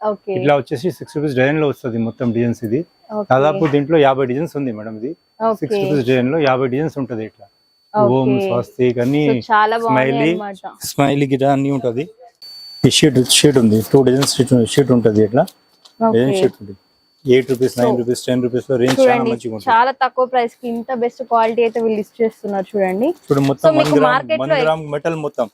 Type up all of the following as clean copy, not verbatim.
Okay. ఇట్లా వచ్చేసి 6 rupees design లో వస్తుంది మొత్తం డిజైన్స్. ఇది దాదాపు దీంట్లో 50 డిజైన్స్ ఉంది మేడం. ఇది 6 రూపీస్ డిజైన్ లో 50 డిజైన్స్ ఉంటది. ఇట్లా ఓం, స్వస్తిక్ అన్ని, స్మైలీ గిట అన్ని ఉంటది. ఈ షీట్ ఉంది, 2 డిజైన్స్ షీట్ ఉంటది. ఇట్లా డిజైన్ షీట్ ఉంది. 8 రూపీస్, 9 రూపీస్, 10 రూపీస్ లో రేంజ్ చాలా మంచిగా ఉంటుంది. చాలా తక్కువ ప్రైస్ కి ఇంత బెస్ట్ క్వాలిటీ అయితే వీళ్ళు లిస్ట్ చేస్తున్నారు చూడండి. చూడు మొత్తం 1 గ్రామ్ మెటల్, మొత్తం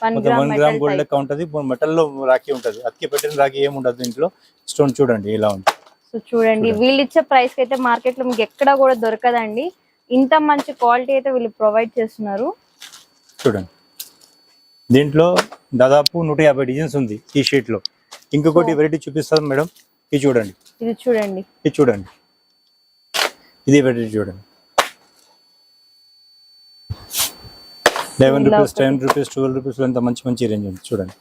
1 గ్రామ్ గోల్డ్ లెక్క ఉంటది. మెటల్ లో రాఖీ ఉంటది. అతికి పెట్టిన రాఖీ ఏమి ఉండదు దీంట్లో. స్టోన్ చూడండి ఎలా ఉంది. సో చూడండి, వీళ్ళు ఇచ్చే ప్రైస్ కి అయితే మార్కెట్ లో మీకు ఎక్కడ కూడా దొరకదండి. ఇంత మంచి క్వాలిటీ అయితే వీళ్ళు ప్రొవైడ్ చేస్తున్నారు. చూడండి, దీంట్లో దాదాపు 150 డిజైన్స్ ఉంది ఈ షీట్ లో. ఇంకొకటి వెరైటీ చూపిస్తాను మేడం. ఇది చూడండి, ఇది చూడండి, ఇది చూడండి, ఇది వెరైటీ చూడండి. 11 రూపీస్, 10 రూపీస్, 12 రూపీస్ ఎంత మంచి మంచి రేంజ్ ఉంది చూడండి.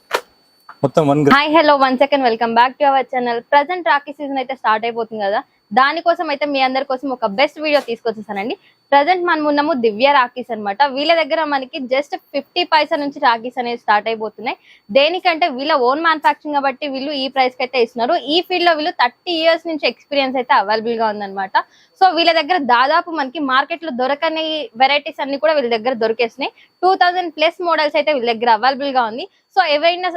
మొత్తం 1 gram. Hi hello, 1 second, welcome back to our channel. Present Rakhi season అయితే స్టార్ట్ అయిపోతుంది కదా, దానికోసం అయితే మీ అందరి కోసం ఒక బెస్ట్ వీడియో తీసుకొచ్చేసానండి. ప్రెజెంట్ మనం ఉన్నాము దివ్య రాఖీస్ అనమాట. వీళ్ళ దగ్గర మనకి జస్ట్ 50 పైసా నుంచి రాఖీస్ అనేది స్టార్ట్ అయిపోతున్నాయి. దేనికంటే వీళ్ళ ఓన్ మ్యానుఫాక్చరింగ్ కాబట్టి వీళ్ళు ఈ ప్రైస్ కి అయితే ఇస్తున్నారు. ఈ ఫీల్డ్ లో వీళ్ళు 30 ఇయర్స్ నుంచి ఎక్స్పీరియన్స్ అయితే అవైలబుల్ గా ఉందన్నమాట. సో వీళ్ళ దగ్గర దాదాపు మనకి మార్కెట్ లో దొరకని వెరైటీస్ అన్ని కూడా వీళ్ళ దగ్గర దొరికేసినాయి. 2000+ మోడల్స్ అయితే వీళ్ళ దగ్గర అవైలబుల్ గా ఉంది. సో ఎవరైనా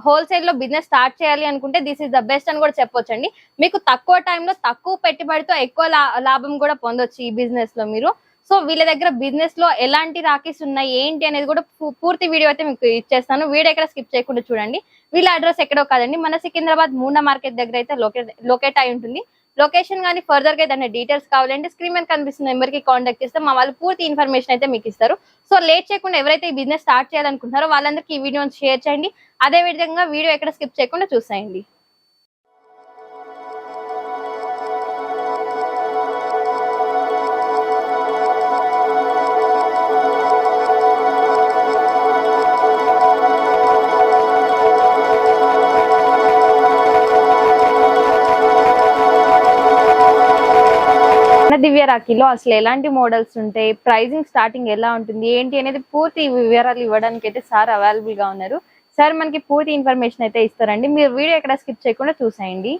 హోల్సేల్ లో బిజినెస్ స్టార్ట్ చేయాలి అనుకుంటే దిస్ ఇస్ ద బెస్ట్ అని కూడా చెప్పొచ్చండి. మీకు తక్కువ టైంలో తక్కువ పెట్టుబడితో ఎక్కువ లాభం కూడా పొందొచ్చు ఈ బిజినెస్ లో మీరు. సో వీళ్ళ దగ్గర బిజినెస్ లో ఎలాంటి రాఖీస్ ఉన్నాయి ఏంటి అనేది కూడా పూర్తి వీడియో అయితే మీకు ఇచ్చేస్తాను. వీడియో ఎక్కడ స్కిప్ చేయకుండా చూడండి. వీళ్ళ అడ్రస్ ఎక్కడో కాదండి, మన సికింద్రాబాద్ మూనా మార్కెట్ దగ్గర అయితే లొకేట్ అయి ఉంటుంది. లొకేషన్ కానీ ఫర్దర్ గా ఏదైనా డీటెయిల్స్ కావాలంటే స్క్రీన్ మీద కనిపిస్తున్న నెంబర్ కి కాంటాక్ట్ చేస్తే మా వాళ్ళు పూర్తి ఇన్ఫర్మేషన్ అయితే మీకు ఇస్తారు. సో లేట్ చేయకుండా ఎవరైతే ఈ బిజినెస్ స్టార్ట్ చేయాలనుకుంటున్నారో వాళ్ళందరికీ ఈ వీడియోని షేర్ చేయండి. అదే విధంగా వీడియో ఎక్కడ స్కిప్ చేయకుండా చూసేయండి. దివ్య రాఖీలో అసలు ఎలాంటి మోడల్స్ ఉంటాయి, ప్రైజింగ్ స్టార్టింగ్ ఎలా ఉంటుంది ఏంటి అనేది పూర్తి వివరాలు ఇవ్వడానికి అయితే సార్ అవైలబుల్ గా ఉన్నారు. సార్ మనకి పూర్తి ఇన్ఫర్మేషన్ అయితే ఇస్తారండి. మీరు వీడియో ఎక్కడ స్కిప్ చేయకుండా చూసేయండి.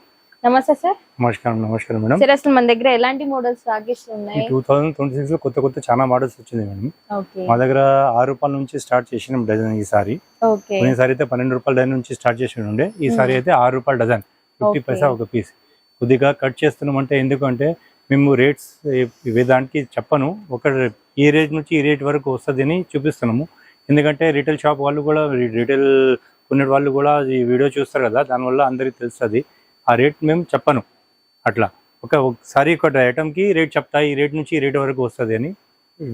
నమస్తే సార్. నమస్కారం. నమస్కారం మేడం. సార్ అసలు మన దగ్గర ఎలాంటి మోడల్స్ రాఖీస్ ఉన్నాయి? 2026 లో కొత్త చాలా మోడల్స్ వచ్చింది మేడం. మా దగ్గర 6 రూపాయల నుంచి స్టార్ట్ చేసిన డజన్ ఈసారి. ఈసారి అయితే 12 రూపాయల డజన్ నుంచి స్టార్ట్ చేసి ఉండే. ఈసారి అయితే 6 రూపాయల డజన్, 50 పైసా ఒక పీస్. కొద్దిగా కట్ చేస్తున్నామంటే ఎందుకంటే మేము రేట్స్ దానికి చెప్పను, ఒక ఈ రేట్ నుంచి ఈ రేట్ వరకు వస్తుంది అని చూపిస్తున్నాము. ఎందుకంటే రీటైల్ షాప్ వాళ్ళు కూడా, రీటైల్ కొనే వాళ్ళు కూడా ఈ వీడియో చూస్తారు కదా, దానివల్ల అందరికి తెలుస్తుంది. ఆ రేట్ మేము చెప్పను అట్లా. ఒకసారి ఒక ఐటమ్కి రేట్ చెప్తా, ఈ రేట్ నుంచి ఈ రేట్ వరకు వస్తుంది అని.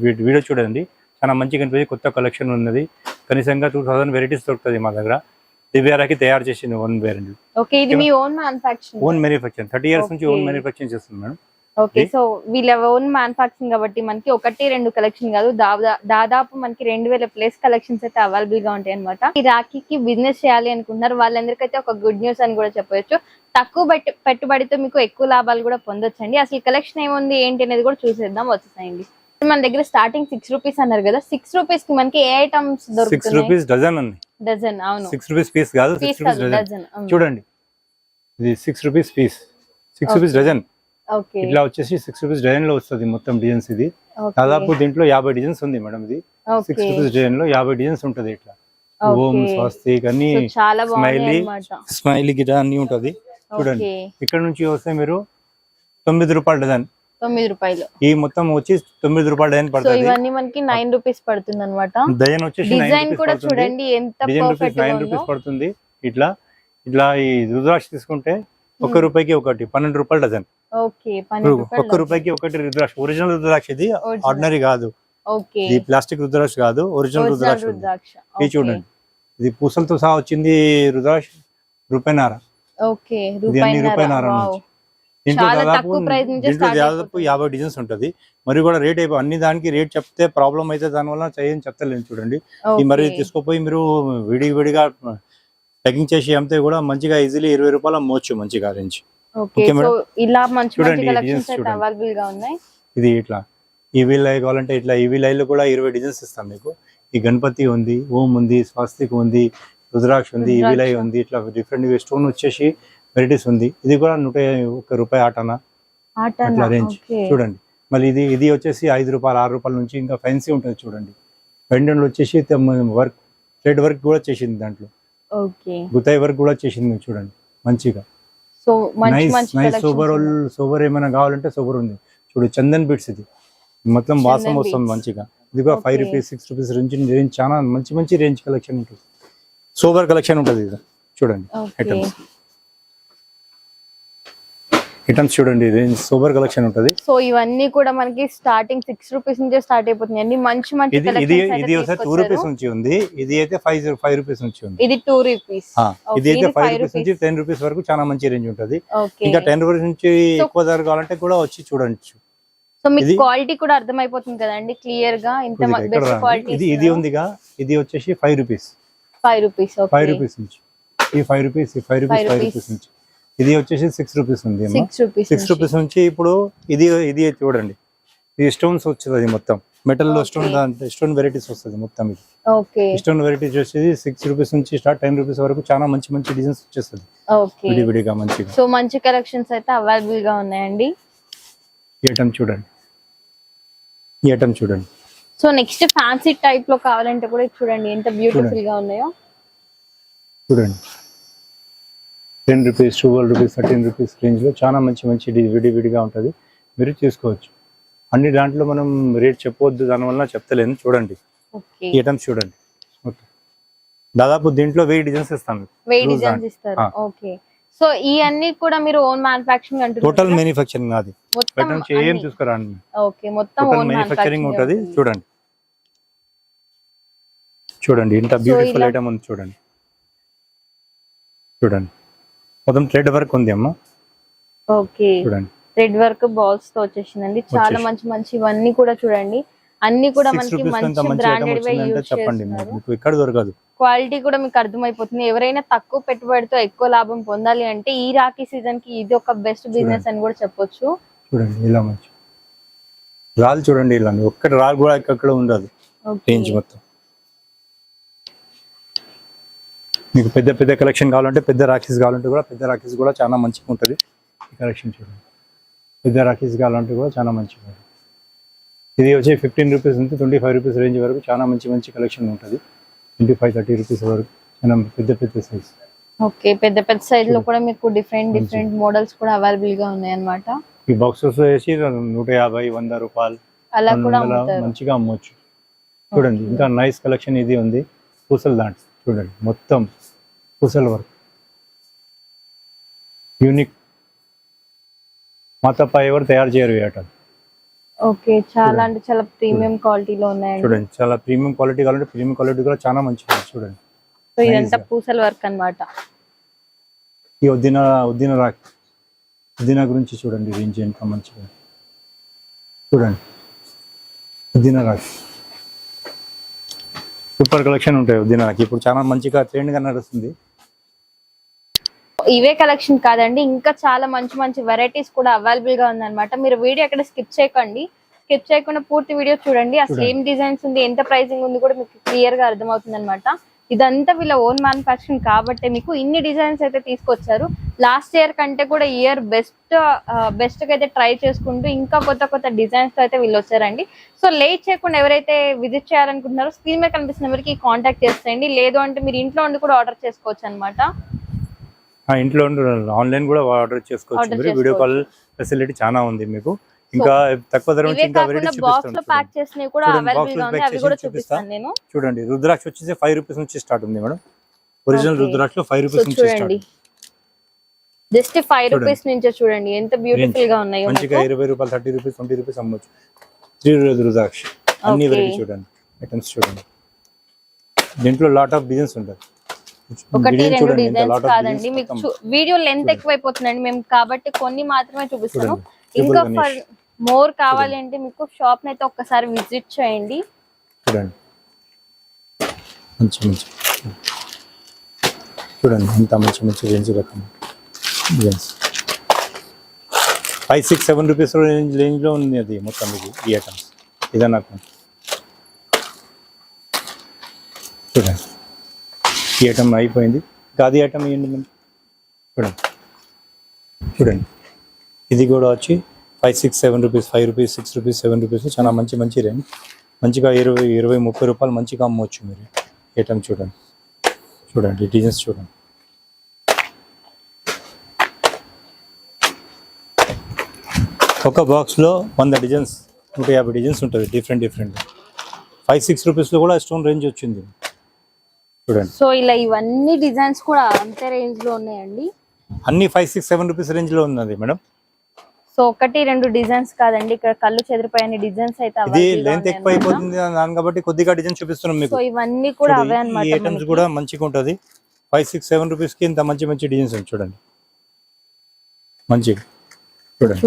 వీడియో చూడండి, చాలా మంచిగా కనిపించి కొత్త కలెక్షన్ ఉన్నది. కనీసంగా 2000 వెరైటీస్ దొరుకుతుంది మా దగ్గర. దివ్య రాఖీ తయారు చేసింది own variant. Own manufacturing 30 years నుంచి ఓన్ మ్యానుఫ్యాక్చరింగ్ చేస్తుంది మేడం. ఓకే, సో వీళ్ళ ఓన్ మ్యానుఫ్యాక్చరింగ్ కాబట్టి మనకి 1-2 కలెక్షన్ కాదు, దాదాపు మనకి 2000+ కలెక్షన్స్ అయితే అవైలబుల్ గా ఉంటాయి అనమాట. ఈ రాఖీకి బిజినెస్ చేయాలి అనుకుంటున్నారు వాళ్ళందరికైతే ఒక గుడ్ న్యూస్ అని కూడా చెప్పవచ్చు. తక్కువ పెట్టుబడితో మీకు ఎక్కువ లాభాలు కూడా పొందొచ్చండి. అసలు కలెక్షన్ ఏముంది ఏంటి అనేది కూడా చూసేద్దాం, వచ్చేసాయండి. మన దగ్గర స్టార్టింగ్ 6 రూపీస్ అన్నారు కదా, 6 రూపీస్ కి మనకి ఏ ఐటమ్స్ దొరుకుతాయి? 6 రూపీస్ డజన్ ఉంది. డజన్, అవును. 6 రూపీస్ పీస్ కాదు, 6 రూపీస్ డజన్. చూడండి, ఇది 6 రూపీస్ పీస్, 6 రూపీస్ డజన్. ఇట్లా వచ్చేసి 6 రూపీస్ డిజైన్ లో వస్తుంది మొత్తం డిజైన్స్. ఇది దాదాపు దీంట్లో 50 డిజైన్స్ ఉంది మేడం. ఇది 6 రూపీస్ డిజైన్ లో 50 డిజైన్స్ ఉంటది. ఇట్లా ఓం, స్వస్తిక్ అన్ని, స్మైలీ గిట అన్ని ఉంటది. చూడండి, ఇక్కడ నుంచి వస్తే మీరు 9 రూపాయల డజన్, 9 రూపాయలు. ఈ మొత్తం వచ్చి 9 రూపాయల డజన్ పడుతుంది. ఇవన్నీ మనకి 9 రూపీస్ పడుతుంది అనమాట. డజన్ వచ్చేసి డిజైన్ కూడా చూడండి ఎంత పర్ఫెక్ట్ గా ఉందో. 9 రూపీస్ పడుతుంది. ఇట్లా ఈ రుద్రాక్ష తీసుకుంటే 1 రూపాయికి ఒకటి, 12 రూపాయల డజన్. 1 రూపాయికి ఒకటి రుద్రాక్ష. ఒరిజినల్ రుద్రాక్ష ఇది, ఆర్డినరీ కాదు. ఇది ప్లాస్టిక్ రుద్రాక్ష కాదు, ఒరిజినల్ రుద్రాక్ష. ఇది చూడండి, ఇది పూసలతో సహా వచ్చింది రుద్రాక్ష. రూపాయిన్నర. రూపాయిన్నర నుంచి. దీంట్లో దాదాపు 50 డిజైన్స్ ఉంటది. మరి కూడా రేట్ అయిపోయి అన్ని దానికి రేట్ చెప్తే ప్రాబ్లం అయితే దానివల్ల చేయని చెప్తలేదు. చూడండి, ఈ మరి తీసుకోపోయి మీరు విడిగా ప్యాకింగ్ చేసి అమ్మితే కూడా మంచిగా ఈజీలీ 20 రూపాయలు అమ్మవచ్చు మంచిగా రేంజ్. ఇది ఇట్లా ఈవీ లై కావాలంటే ఇట్లా ఈవీ లైలో కూడా 20 డిజైన్స్ ఇస్తాం మీకు. ఈ గణపతి ఉంది, ఓం ఉంది, స్వాస్తిక్ ఉంది, రుద్రాక్ష ఉంది, విలయ్ ఉంది, ఇట్లా డిఫరెంట్ స్టోన్ వచ్చేసి వెరైటీస్ ఉంది. ఇది కూడా 101 రూపాయి ఆటనా అట్లా రేంజ్ చూడండి. మళ్ళీ ఇది వచ్చేసి 5 రూపాయలు 6 రూపాయల నుంచి ఇంకా ఫ్యాన్సీ ఉంటుంది చూడండి. పెండెంట్లు వచ్చేసి వర్క్ థ్రెడ్ వర్క్ కూడా చేసింది, దాంట్లో గుతాయి వర్క్ కూడా చేసింది చూడండి మంచిగా. సో నైస్ సోబర్ ఏమైనా కావాలంటే సోబర్ ఉంది చూడు. చందన్ బిట్స్ ఇది మొత్తం వాసం వస్తుంది మంచిగా. ఇది కూడా 5 రూపీస్ 6 రూపీస్ రేంజ్ చాలా మంచి రేంజ్ కలెక్షన్ ఉంటుంది. సోబర్ కలెక్షన్ ఉంటుంది ఇది చూడండి. ఐటమ్స్ చూడండి, రేంజ్ సూపర్ కలెక్షన్ ఉంటుంది. సో ఇవన్నీ కూడా మనకి స్టార్టింగ్ 6 రూపీస్ నుంచి స్టార్ట్ అయిపోతుంది అండి. మంచి ఇది 2 రూపీస్ నుంచి ఉంది. ఇది అయితే 5 రూపీస్ నుంచి ఉంది. ఇది 2 రూపీస్. ఇది అయితే 5 రూపీస్ నుంచి 10 రూపీస్ వరకు చాలా మంచి రేంజ్ ఉంటుంది. ఇంకా 10 రూపీస్ నుంచి ఎక్కువ ధర కావాలంటే కూడా వచ్చి చూడొచ్చు. సో మీకు క్వాలిటీ కూడా అర్థమైపోతుంది కదండి క్లియర్ గా. ఇంత బెస్ట్ క్వాలిటీ ఇది ఉందిగా. ఇది వచ్చేసి 5 రూపీస్ 5 రూపీస్ 5 రూపీస్ నుంచి ఈ 5 రూపీస్ 5 రూపీస్ నుంచి. ఇది వచ్చేసి 6 రూపీస్ ఉంది. 6 రూపీస్ నుంచి ఇప్పుడు ఇది చూడండి. ఇది స్టోన్స్ వచ్చేది మొత్తం మెటల్ లో స్టోన్ వెరైటీస్ వస్తుంది మొత్తం. ఇది స్టోన్ వెరైటీస్ వచ్చేది 6 రూపీస్ నుంచి స్టార్ట్ 10 రూపీస్ వరకు చాలా మంచి డిజైన్స్ వచ్చేస్తుంది విడివిడిగా మంచిగా. సో మంచి కలెక్షన్స్ అయితే అవైలబుల్ గా ఉన్నాయండి. ఈ ఐటమ్ చూడండి. సో నెక్స్ట్ ఫ్యాన్సీ టైప్ లో కావాలంటే కూడా చూడండి ఎంత బ్యూటిఫుల్ గా ఉన్నాయో చూడండి. 10 రూపీస్ 12 రూపీస్ 13 రూపీస్ రేంజ్ లో చాలా మంచి విడివిడిగా ఉంటుంది. మీరు తీసుకోవచ్చు. అన్ని దాంట్లో మనం రేట్ చెప్పవద్దు, దానివల్ల చెప్తలేను. చూడండి ఈ ఐటమ్స్ చూడండి. దాదాపు దీంట్లో 1000 డిజైన్స్ ఇస్తాను. 1000 డిజైన్స్ ఇస్తారు. ఓకే. సో ఈ అన్ని కూడా మీరు ఓన్ మ్యానుఫ్యాక్చరింగ్ అంటున్నారు? టోటల్ మ్యానుఫ్యాక్చరింగ్ అది. ఐటమ్ ఏం తీసుకురండి. ఓకే, మొత్తం ఓన్ మ్యానుఫ్యాక్చరింగ్ ఉంటుంది. చూడండి ఇంత బ్యూటిఫుల్ ఐటమ్ ఉంది చూడండి. మొత్తం థ్రెడ్ వర్క్ ఉంది అమ్మా. ఓకే, చూడండి థ్రెడ్ వర్క్ బాల్స్ తో వచ్చేసిందండి. చాలా మంచి ఇవన్నీ కూడా చూడండి. అన్ని కూడా మనకి మంచి బ్రాండెడ్ వే యూస్ చేస్తున్నారు. మీకు ఇక్కడ దొరకదు. క్వాలిటీ కూడా మీకు అర్థమైపోతుంది. ఎవరైనా తక్కువ పెట్టుబడితో ఎక్కువ లాభం పొందాలి అంటే ఈ రాఖీ సీజన్ కి ఇది ఒక బెస్ట్ బిజినెస్ అని కూడా చెప్పొచ్చు. చూడండి ఇలా మంచి రాళ్ళు చూడండి. ఇలా ఒక్కటి రాళ్ళు కూడా ఎక్కడ ఉండదు రేంజ్ మొత్తం. మీకు పెద్ద కలెక్షన్ కావాలంటే పెద్ద రాఖీస్ కూడా చాలా మంచిగా ఉంటుంది. ఈ కలెక్షన్ చూడండి. పెద్ద రాఖీస్ కావాలంటే కూడా చాలా మంచిగా ఉంటుంది. ఇది వచ్చి 15 రూపీస్ నుంచి 25 రూపీస్ రేంజ్ వరకు చాలా మంచి కలెక్షన్ ఉంటుంది. 25-30 రూపీస్ వరకు చాలా పెద్ద సైజ్. ఓకే, పెద్ద సైజ్ లో కూడా మీకు డిఫరెంట్ మోడల్స్ కూడా అవైలబుల్ గా ఉన్నాయి అన్నమాట. ఈ బాక్సెస్ వేసి 150-100 రూపాయలు అలా కూడా మంచిగా అమ్మవచ్చు. చూడండి ఇంకా నైస్ కలెక్షన్ ఇది ఉంది. పూసల దాంట్లో చూడండి మొత్తం పూసల వర్క్ యూనిక్. మా తప్ప ఎవరు తయారు చేయరు వేయటం. ఓకే, చాలా అంటే చాలా ప్రీమియం క్వాలిటీలో ఉన్నాయండి. చూడండి చాలా ప్రీమియం క్వాలిటీ కావాలంటే ప్రీమియం క్వాలిటీ కూడా చాలా మంచిగా చూడండి. సో ఇదంతా పూసల వర్క్ అన్నమాట. ఈ ఉద్దిన గురించి చూడండి రేంజ్ ఎంత మంచిగా చూడండి. ఉద్దిన రాక్ సూపర్ కలెక్షన్ ఉంటాయి. ఉద్దినకి ఇప్పుడు చాలా మంచిగా ట్రెండ్ గా నడుస్తుంది. ఇవే కలెక్షన్ కాదండి, ఇంకా చాలా మంచి వెరైటీస్ కూడా అవైలబుల్ గా ఉందన్నమాట. మీరు వీడియో ఎక్కడ స్కిప్ చేయకుండా పూర్తి వీడియో చూడండి. అసలు ఏం డిజైన్స్ ఉంది, ఎంత ప్రైసింగ్ ఉంది కూడా మీకు క్లియర్ గా అర్థమవుతుంది అనమాట. ఇదంతా వీళ్ళ ఓన్ మ్యానుఫ్యాక్చరింగ్ కాబట్టి మీకు ఇన్ని డిజైన్స్ అయితే తీసుకొచ్చారు. లాస్ట్ ఇయర్ కంటే కూడా ఇయర్ బెస్ట్ గా అయితే ట్రై చేసుకుంటూ ఇంకా కొత్త డిజైన్స్ తో అయితే వీళ్ళు వచ్చారండి. సో లేట్ చేయకుండా ఎవరైతే విజిట్ చేయాలనుకుంటున్నారో స్క్రీన్ మీద కనిపిస్తున్న నెంబర్కి కాంటాక్ట్ చేసేయండి. లేదు అంటే మీరు ఇంట్లో ఉండి కూడా ఆర్డర్ చేసుకోవచ్చు అనమాట. ఇంట్లో ఆన్లైన్ కూడా ఆర్డర్ చేసుకోవచ్చు. వీడియో కాల్ ఫెసిలిటీ చాలా ఉంది మీకు. ఇంకా తక్కువ ధర నుంచి ఇంకా వెరైటీస్ చూపిస్తాను నేను. చూడండి రుద్రాక్ష వచ్చేసి 5 రూపీస్ నుంచి స్టార్ట్ ఉంది మేడం. ఒరిజినల్ రుద్రాక్ష 5 రూపీస్ నుంచి స్టార్ట్. జస్ట్ 5 రూపీస్ నుంచి చూడండి ఎంత బ్యూటిఫుల్ గా ఉన్నాయో. మంచిగా 20 రూపాయలు 30 రూపీస్ 20 రూపీస్ అమ్మొచ్చు. 3 రుద్రాక్ష అన్ని వెరైటీ చూడండి. ఐటమ్స్ చూడండి. దీంట్లో లాట్ ఆఫ్ డిజైన్స్ ఉంటాయి. 1-2 డిజైన్స్ కాదండి, మీకు వీడియో లెంత్ ఎక్కువైపోతుందండి మేము కాబట్టి కొన్ని మాత్రమే చూపిస్తాను. ఇంకా ఫర్ మోర్ కావాలి అంటే మీకు షాప్ ని అయితే ఒక్కసారి విజిట్ చేయండి. చూడండి చూడండి ఎంత మంచి రేంజ్ రకం డిజైన్స్. 5-6-7 రూపీస్ రేంజ్ లో ఉంది అది మొత్తం. ఇది ఈ ఐటమ్స్ ఇదే నాకు చూడండి ఈ ఐటమ్ అయిపోయింది. గాది ఐటమ్ ఇవ్వండి మనం. చూడండి చూడండి, ఇది కూడా వచ్చి 5, 6, 7 రూపీస్, 5 రూపీస్, 6 రూపీస్, 7 రూపీస్, చాలా మంచి రేంజ్. మంచిగా 20, 30 రూపాయలు మంచిగా అమ్మవచ్చు మీరు. ఐటమ్ చూడండి చూడండి, డిజైన్స్ చూడండి. ఒక బాక్స్లో 100 డిజైన్స్, 150 డిజైన్స్ ఉంటుంది డిఫరెంట్. 5, 6 రూపీస్లో కూడా స్టోన్ రేంజ్ వచ్చింది చూడండి. సో ఇలా ఇవన్నీ డిజైన్స్ కూడా అంతే రేంజ్ లో ఉన్నాయండి. అన్ని 5, 6, 7 రూపీస్ రేంజ్ లో ఉన్నది మేడం. సో 1, 2 డిజైన్స్ కాదండి, ఇక్కడ కళ్ళు చెదిరిపోయే డిజైన్స్ అయితే ఇది లెంత్ ఎక్కువ అయిపోతుంది కాబట్టి కొద్దిగా డిజైన్ చూపిస్తున్నాం మీకు. సో ఇవన్నీ కూడా అవే అన్నమాట. ఈ ఐటమ్స్ కూడా మంచిగా ఉంటది. 5, 6, 7 రూపీస్ కి ఇంత మంచి డిజైన్స్ ఉంది చూడండి. మంచిగా చూడండి,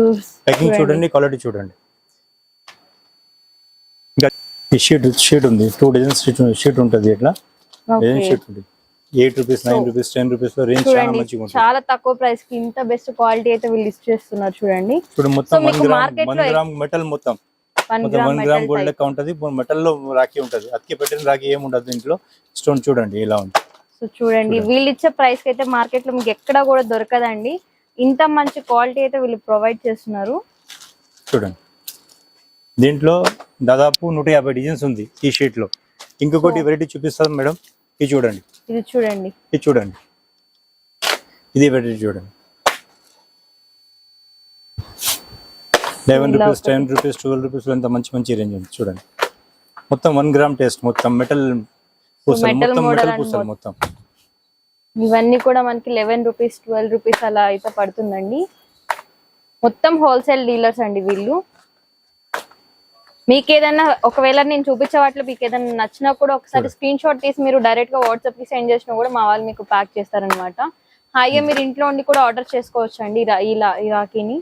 ప్యాకింగ్ చూడండి, క్వాలిటీ చూడండి. ఇంకా ఈ షీట్ ఉంది, 2 డిజైన్స్ షీట్ ఉంటుంది. ఇట్లా డిజైన్ షీట్ ఉంది. 8 రూపీస్, 9 రూపీస్, 10 రూపీస్ లో రేంజ్ చాలా మంచిగా ఉంటుంది. చాలా తక్కువ ప్రైస్ కి ఇంత బెస్ట్ క్వాలిటీ అయితే వీళ్ళు లిస్ట్ చేస్తున్నారు చూడండి. చూడండి, మొత్తం 1 గ్రామ్ మెటల్, మొత్తం 1 గ్రామ్ గోల్డ్ లెక్క ఉంటది. మెటల్ లో రాఖీ ఉంటది, అతికి పెట్టిన రాఖీ ఏమి ఉండదు దీంట్లో. స్టోన్ చూడండి ఎలా ఉంది. సో చూడండి, వీళ్ళు ఇచ్చే ప్రైస్ కి అయితే మార్కెట్ లో మీకు ఎక్కడ కూడా దొరకదండి. ఇంత మంచి క్వాలిటీ అయితే వీళ్ళు ప్రొవైడ్ చేస్తున్నారు చూడండి. దీంట్లో దాదాపు 150 డిజైన్స్ ఉంది ఈ షీట్ లో. ఇంకొకటి వెరైటీ చూపిస్తాను మేడం. ఇది చూడండి, ఇది చూడండి, ఇది చూడండి, ఇది వెరైటీ చూడండి. 11 రూపీస్, 10 రూపీస్, 12 రూపీస్ లో ఎంత మంచి రేంజ్ ఉంది చూడండి. మొత్తం 1 గ్రామ్ టేస్ట్, మొత్తం మెటల్ పూసలు, మొత్తం మెటల్ పూసలు మొత్తం. ఇవన్నీ కూడా మనకి 11 రూపీస్, 12 రూపీస్ అలా అయితే పడుతుందండి. మొత్తం హోల్సేల్ డీలర్స్ అండి వీళ్ళు. మీకు ఏదైనా ఒకవేళ నేను చూపించే వాటిలో మీకు ఏదైనా నచ్చినా కూడా ఒకసారి స్క్రీన్ షాట్ తీసి మీరు డైరెక్ట్ గా వాట్సాప్ కి సెండ్ చేసినా కూడా మా వాళ్ళు మీకు ప్యాక్ చేస్తారనమాట. హాయిగా మీరు ఇంట్లో ఉండి కూడా ఆర్డర్ చేసుకోవచ్చు అండి ఈ రాఖీని.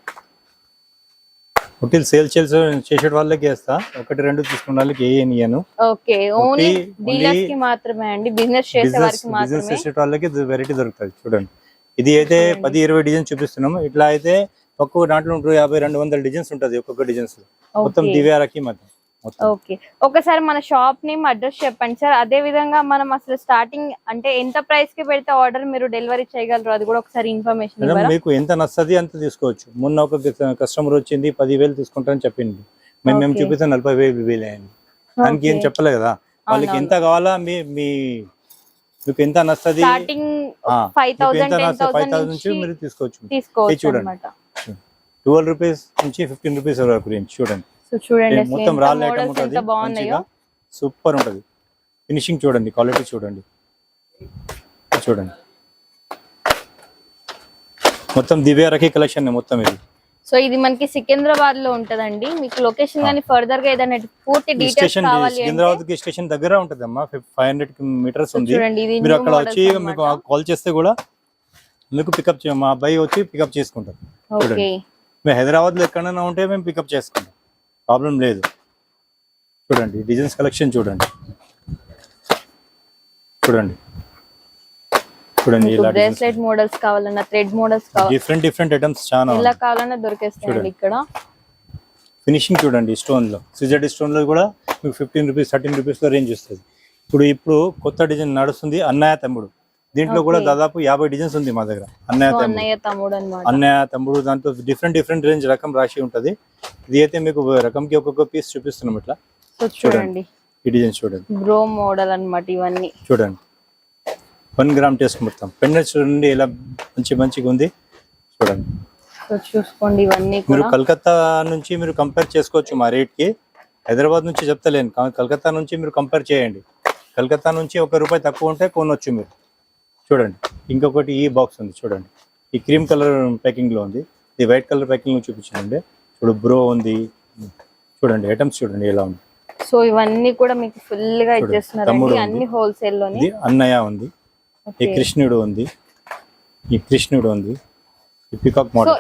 హోటల్ సేల్ చేసే వాళ్ళకి వేస్తా, 1, 2 తీసుకున్న వాళ్ళకి ఏయను. ఓకే, ఓన్లీ డీలర్స్ కి మాత్రమే అండి, బిజినెస్ చేసే వారికి మాత్రమే. బిజినెస్ చేసే వాళ్ళకి వెరైటీ దొరుకుతుంది చూడండి. ఇది అయితే 10, 20 డిజైన్స్ చూపిస్తున్నాము. ఇట్లా అయితే ఒక్కొక్క దాంట్లో 50, 200 డిజైన్స్ ఉంటది ఒక్కొక్క డిజైన్స్ లో. మొత్తం దివ్య రాఖీ మొత్తం. ఓకే, ఒకసారి మన షాప్ నేమ్, అడ్రస్ చెప్పండి సార్. అదే విధంగా మనం అసలు స్టార్టింగ్ అంటే ఎంత ప్రైస్ కి పెడితే ఆర్డర్ మీరు డెలివరీ చేయగలరు అది కూడా ఒకసారి ఇన్ఫర్మేషన్ ఇవ్వరా? మీకు ఎంత నచ్చది అంత తీసుకోవచ్చు. మొన్న ఒక కస్టమర్ వచ్చింది 10,000 తీసుకుంటారని చెప్పింది. మేము చూపిస్తాం 40,000 అయింది. దానికి ఏం చెప్పలే కదా, వాళ్ళకి ఎంత కావాలా మీకు ఎంత నచ్చది, 5,000 నుంచి మీరు తీసుకోవచ్చు. చూడండి, 12 రూపీస్ నుంచి 15 రూపీస్ వరకు రేంజ్ చూడండి. మొత్తం రాల్ ఐటమ్ ఉంటుంది, సూపర్ ఉంటది. ఫినిషింగ్ చూడండి, క్వాలిటీ చూడండి. మొత్తం దివ్య రాఖీ కలెక్షన్ మొత్తం ఇది. సో ఇది మనకి సికింద్రాబాద్ లో ఉంటదండి. మీకు లొకేషన్ గానీ ఫర్దర్ గా ఏదైనా పూర్తి డీటెయిల్స్ కావాలి అంటే సికింద్రాబాద్ కి స్టేషన్ దగ్గర ఉంటది అమ్మా, 500 మీటర్స్ ఉంది. మీరు అక్కడ వచ్చి మీకు కాల్ చేస్తే కూడా మీకు పికప్ మా అబ్బాయి వచ్చి పికప్ చేసుకుంటారు. మేము హైదరాబాద్ లో ఎక్కడైనా ఉంటే మేము పికప్ చేసుకుంటాం, ప్రాబ్లం లేదు. చూడండి డిజైన్స్ కలెక్షన్ చూడండి. ఇలా బ్రేస్లెట్ మోడల్స్ కావాలన్నా, థ్రెడ్ మోడల్స్ కావాలన్నా, డిఫరెంట్ ఐటమ్స్ చాలా ఇలా కావాలన్నా దొరికేస్తాయండి ఇక్కడ. ఫినిషింగ్ చూడండి, స్టోన్ లో సిజెడ్ స్టోన్ లో కూడా మీకు 15 రూపీస్, 13 రూపీస్ లో రేంజ్ వస్తుంది. ఇప్పుడు కొత్త డిజైన్ నడుస్తుంది అన్నయ్య తమ్ముడు. దీంట్లో కూడా దాదాపు 50 డిజైన్స్ ఉంది మా దగ్గర. అన్నయ్య తమ్ముడు దాంట్లో డిఫరెంట్ రేంజ్ రకం రాసి ఉంటది. ఇది అయితే మీకు రకంకి ఒక్కొక్క పీస్ చూపిస్తున్నాం. ఇట్లా చూడండి, ఈ డిజైన్ చూడండి, బ్రో మోడల్ అన్నమాట ఇవన్నీ. చూడండి 1 గ్రామ్ టేస్ట్ మొత్తం. పెండెంట్స్ చూడండి ఎలా మంచిగా ఉంది చూడండి. చూసుకోండి, ఇవన్నీ మీరు కలకత్తా నుంచి మీరు కంపేర్ చేసుకోవచ్చు మా రేట్ కి. హైదరాబాద్ నుంచి చెప్తలేను, కలకత్తా నుంచి మీరు కంపేర్ చేయండి. కలకత్తా నుంచి ₹1 తక్కువ ఉంటే కొనొచ్చు మీరు. చూడండి, ఇంకొకటి ఈ బాక్స్ ఉంది చూడండి, ఈ క్రీమ్ కలర్ ప్యాకింగ్ లో ఉంది, ఇది వైట్ కలర్ ప్యాకింగ్ లో చూపించండి. బ్రో ఉంది చూడండి, ఐటమ్స్ చూడండి ఎలా ఉంది. సో ఇవన్నీ కూడా మీకు ఫుల్ గా ఇచ్చేస్తున్నారు, అన్ని హోల్సేల్ లోనే. అన్నయ్య ఉంది, ఈ కృష్ణుడు ఉంది, ఈ పికాక్ మోడల్. సో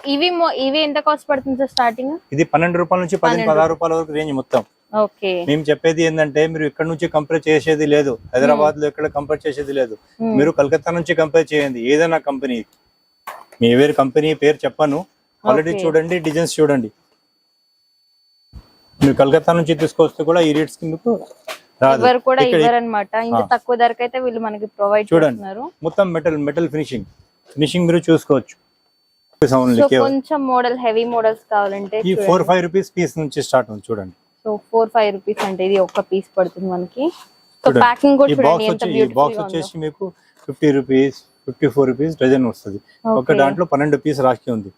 ఇవి ఎంత కాస్ట్ పడుతుంది సార్ స్టార్టింగ్? ఇది 12 రూపాయల నుంచి 16 రూపాయల వరకు రేంజ్ మొత్తం. ఓకే, మేము చెప్పేది ఏంటంటే మీరు ఇక్కడ నుంచి కంపేర్ చేసేది లేదు, హైదరాబాద్ లో ఎక్కడ కంపేర్ చేసేది లేదు. మీరు కలకత్తా నుంచి కంపేర్ చేయండి, ఏదైనా కంపెనీ. మీ వేరే కంపెనీ పేరు చెప్పను, క్వాలిటీ చూడండి, డిజైన్స్ చూడండి. మీరు కలకత్తా నుంచి తీసుకొస్తే కూడా ఈ రేట్స్ కి మీకు రాదు. ఎవరు కూడా ఇక్కడ ఇవ్వరు అనమాట. ఇంత తక్కువ ధరకు అయితే వీళ్ళు మనకి ప్రొవైడ్ చేస్తున్నారు. మొత్తం మెటల్ ఫినిషింగ్ మీరు చూసుకోవచ్చు. సో కొంచెం మోడల్ హెవీ మోడల్స్ కావాలంటే ఈ 4-5 రూపీస్ పీస్ నుంచి స్టార్ట్ ఉంది చూడండి. సో 4-5 రూపీస్ అంటే ఇది ఒక్క పీస్ పడుతుంది మనకి. సో ప్యాకింగ్ కూడా చూడండి ఎంత బ్యూటిఫుల్ బాక్స్ వచ్చేసి మీకు 50 రూపీస్ 54 రూపీస్ డజన్ వస్తుంది. ఒక దాంట్లో 12 పీస్ రాసి ఉంది.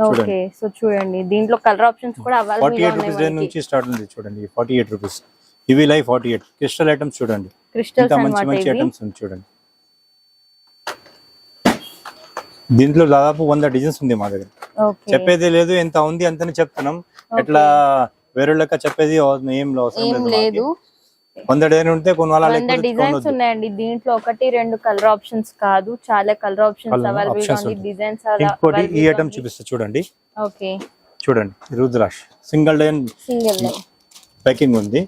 ఓకే సో చూడండి దీంట్లో కలర్ ఆప్షన్స్ కూడా అవైలబుల్ 48 రూపీస్ నుంచి స్టార్ట్ ఉంది చూడండి. 48 రూపీస్ ఇవి లైవ్ 48 క్రిస్టల్ ఐటమ్స్ చూడండి. క్రిస్టల్స్ మంచి ఐటమ్స్ ఉంది చూడండి. దీంట్లో దాదాపు 100 డిజైన్స్ ఉంది మా దగ్గర. చెప్పేది లేదు, ఎంత ఉంది అంతనే చెప్తున్నాం. ఎట్లా వేరే లెక్క చెప్పేది ఏం లేదు. 100 డిజైన్ ఉంటే కొన్ని డిజైన్స్ ఉన్నాయండి. దీంట్లో 1-2 కలర్ ఆప్షన్స్ కాదు, చాలా కలర్ ఆప్షన్స్ అవైలబుల్ గా ఉంది. డిజైన్స్ ఇంకోటి ఈ ఐటమ్ చూపిస్తా చూడండి. ఓకే చూడండి రుద్రాక్ష సింగిల్ లైన్ ప్యాకింగ్ ఉంది.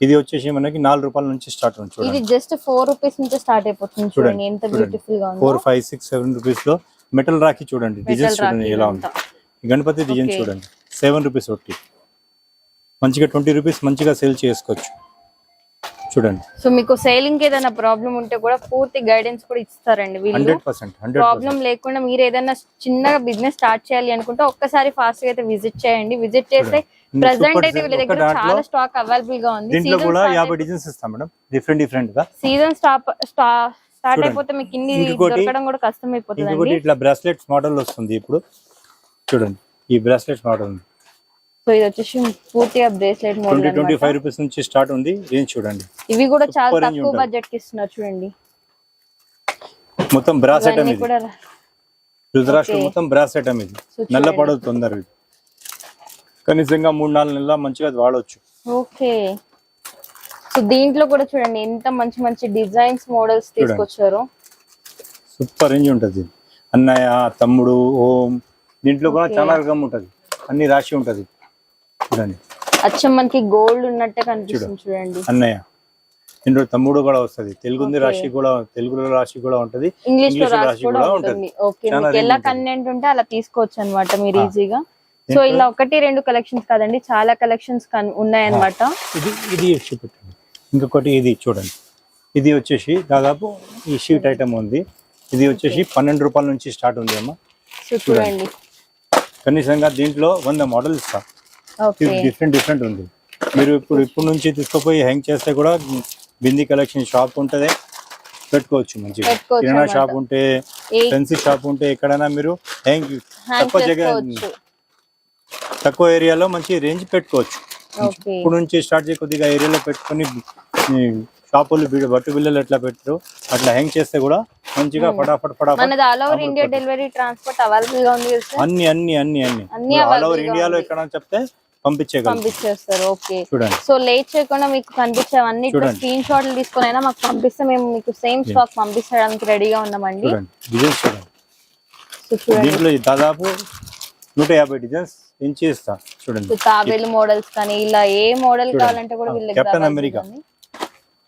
ఇది వచ్చేసి మనకి 4 రూపాయల నుంచి స్టార్ట్ ఉంది చూడండి. ఇది జస్ట్ 4 రూపీస్ నుంచి స్టార్ట్ అయిపోతుంది చూడండి ఎంత బ్యూటిఫుల్ గా ఉంది. 4, 5, 6, 7 రూపీస్ లో మెటల్ రాఖీ చూడండి. డిజైన్స్ చూడండి ఎలా ఉంది. గణపతి డిజైన్ చూడండి 7 రూపీస్ ఒకటి. మంచిగా 20 రూపీస్ మంచిగా సేల్ చేసుకోవచ్చు చూడండి. సో మీకు సేలింగ్ ఏదైనా ప్రాబ్లం ఉంటే కూడా పూర్తి గైడెన్స్ కూడా ఇస్తారండి వీళ్ళు. 100% ప్రాబ్లం లేకుండా మీరు ఏదైనా చిన్నగా బిజినెస్ స్టార్ట్ చేయాలి అనుకుంటే ఒక్కసారి ఫాస్ట్ గా అయితే విజిట్ చేయండి. విజిట్ చేస్తే ప్రెసెంట్ అయితే వీళ్ళ దగ్గర చాలా స్టాక్ అవైలబుల్ గా ఉంది. దీంట్లో కూడా 50 డిజైన్స్ ఇస్తాం మేడం, డిఫరెంట్ గా. సీజన్ స్టార్ట్ అయిపోతే మీకు ఇన్ని దొరకడం కూడా కష్టం అయిపోతుంది. ఇంకొకటి ఇట్లా బ్రాస్లెట్స్ మోడల్ వస్తుంది ఇప్పుడు చూడండి. ఈ బ్రాస్లెట్స్ మోడల్ ఉంది. సో ఇది వచ్చేసి పూర్తిగా బ్రేస్లెట్ మోడల్ 25 రూపీస్ నుంచి స్టార్ట్ ఉంది. రేంజ్ చూడండి. ఇవి కూడా చాలా తక్కువ బడ్జెట్ కి ఇస్తున్నారు చూడండి. మొత్తం బ్రాస్ ఐటమ్ ఇది. రుద్రాక్ష మొత్తం బ్రాస్ ఐటమ్ ఇది. నల్ల పడదు తొందర. కనీసంగా 3-4 నెలల మంచిగా వాడవచ్చు. ఓకే సో దీంట్లో కూడా చూడండి ఎంత మంచి డిజైన్స్ మోడల్స్ తీసుకొచ్చారు. సూపర్ రేంజ్ ఉంటది. అన్నయ్య, తమ్ముడు, ఓం దీంట్లో కూడా చాలా రకం ఉంటది. అన్ని రాశి ఉంటది చూడండి. అచ్చం మనకి గోల్డ్ ఉన్నట్టే కనిపిస్తుంది చూడండి. అన్నయ్య దీంట్లో తమ్ముడు కూడా వస్తది. తెలుగు రాశి కూడా ఉంటది, ఇంగ్లీష్ లో రాశి కూడా ఉంటది. ఓకే మీకు ఎలా కన్వెంట్ ఉంటే అలా తీసుకోవచ్చు అన్నమాట మీరు ఈజీగా. సో ఇలా 1-2 కలెక్షన్స్ కాదండి, చాలా కలెక్షన్స్ ఉన్నాయన్నమాట. ఇది చూపెట్టండి. ఇంకొకటి ఇది చూడండి. ఇది వచ్చేసి దాదాపు ఈ షీట్ ఐటమ్ ఉంది. ఇది వచ్చేసి 12 రూపాయల నుంచి స్టార్ట్ ఉంది అమ్మా. సో చూడండి కనీసంగా దీంట్లో 100 మోడల్ ఇస్తా. డిఫరెంట్ ఉంది. మీరు ఇప్పుడు నుంచి తీసుకుపోయి హ్యాంగ్ చేస్తే కూడా బింది కలెక్షన్ షాప్ ఉంటది, పెట్టుకోవచ్చు. మంచిగా కిరాణా షాప్ ఉంటే, ఫెన్సీ షాప్ ఉంటే ఎక్కడైనా మీరు హ్యాంగ్ తక్కువ ఏరియాలో మంచి రేంజ్ పెట్టుకోవచ్చు. ఇప్పుడు నుంచి స్టార్ట్ చేయ కొద్దిగా ఏరియాలో పెట్టుకుని షాపులు బట్టు బిల్లలు ఎట్లా పెట్టారు అట్లా హ్యాంగ్ చేస్తే కూడా మంచిగా ఫటాఫట్ all over India delivery transport available గా ఉంది కదా. అన్ని ఆల్ ఓవర్ ఇండియాలో ఎక్కడ చెప్తే పంపించేస్తారు. ఓకే చూడండి. సో లేట్ చేయకుండా మీకు కనిపించేవన్నీ స్క్రీన్ షాట్లు తీసుకొని అయినా మాకు పంపిస్తే మేము మీకు సేమ్ స్టాక్ పంపించడానికి రెడీగా ఉన్నామండి. దీంట్లో దాదాపు 150 డిజైన్స్ ఇంచి ఇస్తా చూడండి. తాబేలు మోడల్స్ కానీ ఇలా ఏ మోడల్ కావాలంటే కూడా వీళ్ళకి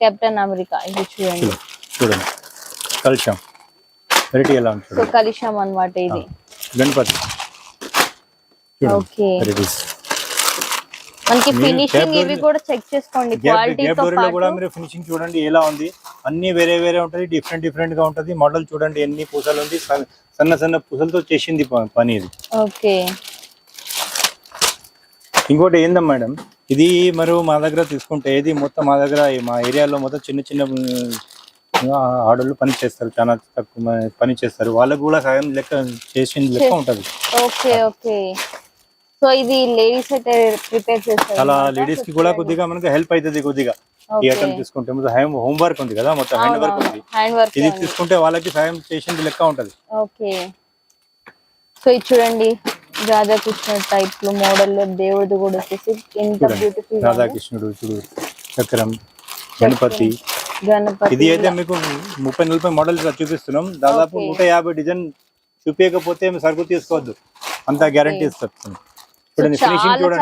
కెప్టెన్ అమెరికా ఇది చూడండి. కలుషం వెరైటీ ఎలా ఉంటుంది. సో కలుషం అన్నమాట ఇది. గణపతి ఓకే మనకి ఫినిషింగ్ ఇవి కూడా చెక్ చేసుకోండి. క్వాలిటీతో కూడా మీరు ఫినిషింగ్ చూడండి ఎలా ఉంది. అన్ని వేరే ఉంటది, డిఫరెంట్ గా ఉంటది. మోడల్ చూడండి ఎన్ని పూసలు ఉంది. సన్న పూసలతో చేసింది పని ఇది. ఓకే ఇంకోటి ఏందమ్మా మేడం, ఇది మరి మా దగ్గర తీసుకుంటే ఇది మొత్తం మా దగ్గర మా ఏరియాలో మొత్తం చిన్న ఆడోళ్ళు పని చేస్తారు, చాలా తక్కువ పని చేస్తారు. వాళ్ళకు కూడా సాయం చేసింది లెక్క ఉంటది. ఓకే సో ఇది లేడీస్ అయితే ప్రిపేర్ చేస్తారు. అలా లేడీస్ కి కూడా కొద్దిగా మనకి హెల్ప్ అవుతుంది. కొద్దిగా ఈ ఐటమ్ తీసుకుంటే హోమ్ వర్క్ ఉంది కదా, మొత్తం హ్యాండ్ వర్క్ ఉంది. ఇది తీసుకుంటే వాళ్ళకి సాయం చేసింది లెక్క ఉంటది. ఓకే సో ఇది చూడండి రాధాకృష్ణ టైప్ లో మోడల్ లో దేవుడు కూడా వచ్చేసి ఎంత బ్యూటిఫుల్. రాధాకృష్ణుడు చూడు, చక్రం, గణపతి. ఇది అయితే మీకు 30-40 మోడల్ చూపిస్తున్నాం. దాదాపు 150 డిజైన్ చూపించకపోతే సరుకు తీసుకోవద్దు, అంత గ్యారంటీ ఇస్తాం.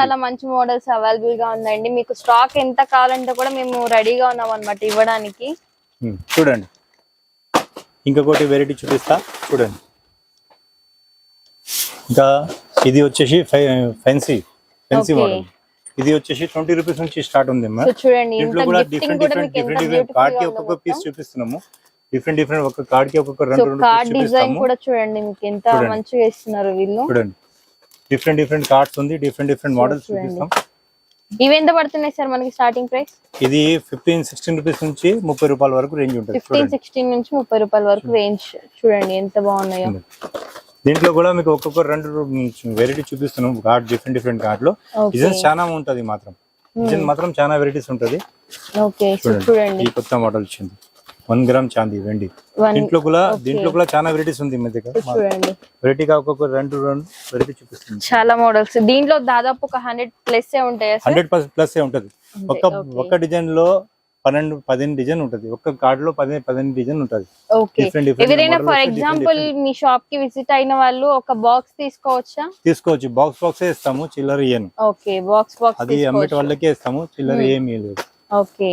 చాలా మంచి మోడల్స్ అవైలబుల్ గా ఉందండి. మీకు స్టాక్ ఎంత కావాలంటే కూడా మేము రెడీగా ఉన్నాం అన్నమాట ఇవ్వడానికి. చూడండి ఇంకొకటి వెరైటీ చూపిస్తా చూడండి. ఇంకా ఇది వచ్చేసి ఫెన్సీ మోడల్. ఇది వచ్చేసి 20 రూపీస్ నుంచి స్టార్ట్ ఉంది అమ్మా. సో చూడండి దీంట్లో ఇంత కూడా గిఫ్టింగ్ కూడా మీకు ఎంత డిఫరెంట్ కార్డ్ కి బ్యూటిఫుల్ ఒక్కొక్క పీస్ చూపిస్తున్నాము. డిఫరెంట్ ఒక కార్డ్ కి ఒక్కొక్క సో రెండు కార్డ్ పీస్ డిజైన్ చూపిస్తాము. కూడా చూడండి మీకు ఎంత మంచిగా ఇస్తున్నారు వీళ్ళు. చూడండి డిఫరెంట్ కార్డ్స్ ఉంది, డిఫరెంట్ మోడల్స్ చూపిస్తాం. ఇవి ఎంత పడుతున్నాయి సార్ మనకి స్టార్టింగ్ ప్రైస్? ఇది 15-16 రూపీస్ నుంచి 30 రూపాయల వరకు రేంజ్ ఉంటుంది. 15-16 నుంచి 30 రూపాయల వరకు రేంజ్. చూడండి ఎంత బాగున్నాయో. దీంట్లో కూడా మీకు ఒక్కొక్క రెండు వెరైటీ చూపిస్తున్నాం. కార్డ్ డిఫరెంట్ కార్డ్ లో డిజైన్స్ చాలా ఉంటది, మాత్రం డిజైన్ మాత్రం చాలా వెరైటీస్ ఉంటది. ఓకే చూడండి ఈ కొత్త మోడల్ వచ్చింది 1 గ్రామ్ చాందీ వెండి. దీంట్లో కూడా చాలా వెరైటీస్ ఉంది మీ దగ్గర. చూడండి వెరైటీగా ఒక్కొక్క రెండు వెరైటీ చూపిస్తుంది. చాలా మోడల్స్ దీంట్లో దాదాపు ఒక 100+ ఉంటాయి. 100+ ఉంటది. ఒక్క డిజైన్ లో 12-15 డిజైన్ ఉంటది. ఒక్క కార్డ్ లో 15 డిజైన్ ఉంటది. ఓకే ఎవరైనా ఫర్ ఎగ్జాంపుల్ మీ షాప్ కి విజిట్ అయిన వాళ్ళు ఒక బాక్స్ తీసుకోవచ్చా? తీసుకోవచ్చు. బాక్స్ ఇస్తాము, చిల్లర ఇయ్యను. ఓకే బాక్స్ అది అమ్మేట వాళ్ళకే ఇస్తాము, చిల్లర ఏమీ లేదు. ఓకే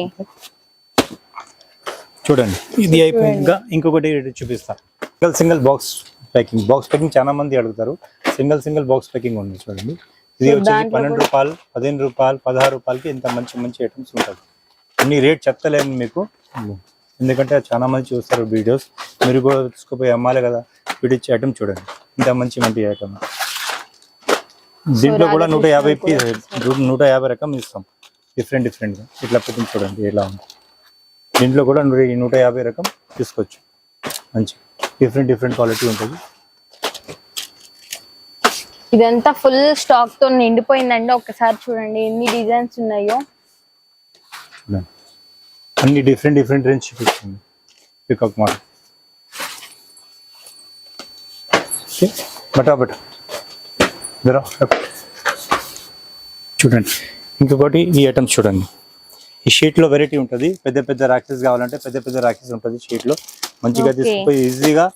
చూడండి ఇది అయిపోయిందిగా ఇంకొకటి చూపిస్తా. సింగిల్ బాక్స్ ప్యాకింగ్ చాలా మంది అడుగుతారు. సింగిల్ బాక్స్ ప్యాకింగ్ ఉంది చూడండి. ఇది వచ్చేసి 12 రూపాయలు, 15 రూపాయలు, 16 రూపాయలకి ఇంత మంచి ఐటమ్స్ ఉంటుంది. అన్ని రేట్ చెప్తలేను మీకు, ఎందుకంటే చాలా మంది చూస్తారు వీడియోస్. మీరు కూడా తీసుకుపోయి అమ్మాలి కదా. వీడియో ఐటమ్ చూడండి ఇంత మంచి ఐటమ్. దీంట్లో కూడా 150 రకం ఇస్తాం. డిఫరెంట్ గా ఇట్లా పెట్టింది చూడండి ఎలా ఉంది. దీంట్లో కూడా 150 రకం తీసుకోవచ్చు. మంచి డిఫరెంట్ క్వాలిటీ ఉంటుంది. ఇదంతా ఫుల్ స్టాక్ తో నిండిపోయిందండి. ఒకసారి చూడండి ఎన్ని డిజైన్స్ ఉన్నాయో. అన్ని డిఫరెంట్ రేంజ్ చూపిస్తుంది. పికాక్ మోడల్ బటా చూడండి. ఇంకొకటి ఈ ఐటమ్స్ చూడండి. ఈ షీట్ లో వెరైటీ ఉంటుంది. పెద్ద రాకెట్స్ కావాలంటే పెద్ద రాకెట్స్ ఉంటుంది షీట్ లో. మంచిగా తీసుకుపోయి ఈజీగా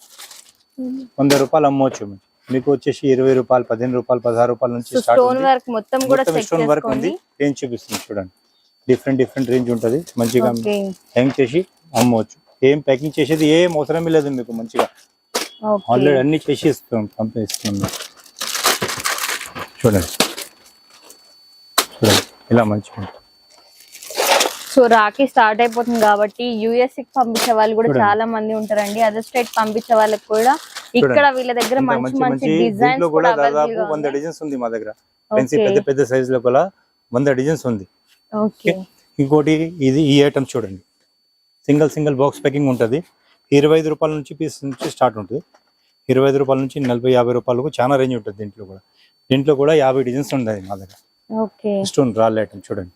100 రూపాయలు అమ్మవచ్చు. మీకు వచ్చేసి 20 రూపాయలు, 15 రూపాయలు, 16 రూపాయల నుంచి స్టోన్ వర్క్ ఉంది. రేంజ్ చూపిస్తుంది చూడండి. డిఫరెంట్ రేంజ్ ఉంటుంది. మంచిగా హ్యాంగ్ చేసి అమ్మవచ్చు. ఏం ప్యాకింగ్ చేసేది ఏం అవసరమే లేదు మీకు. మంచిగా ఆల్రెడీ అన్ని చేసి పంపిస్తున్నాం. చూడండి ఇలా మంచిగా. సో రాఖీ స్టార్ట్ అయిపోతుంది కాబట్టి యుఎస్ కి పంపించే వాళ్ళు కూడా చాలా మంది ఉంటారండి. అదర్ స్టేట్ పంపించే వాళ్ళకి కూడా ఇక్కడ వీళ్ళ దగ్గర మంచి డిజైన్స్ కూడా దాదాపు 100 డిజైన్స్ ఉంది మా దగ్గర. పెద్ద సైజ్ లో కూడా 100 డిజైన్స్ ఉంది. ఇంకోటి ఈ ఐటమ్ చూడండి. సింగిల్ బాక్స్ ప్యాకింగ్ ఉంటుంది. 25 రూపాయల నుంచి పీస్ నుంచి స్టార్ట్ ఉంటుంది. 25 రూపాయల నుంచి 40-50 రూపాయలకు చాలా రేంజ్ ఉంటుంది. దీంట్లో కూడా 50 డిజైన్స్ ఉంటుంది మా దగ్గర. స్టోన్ రాల్ ఐటమ్ చూడండి.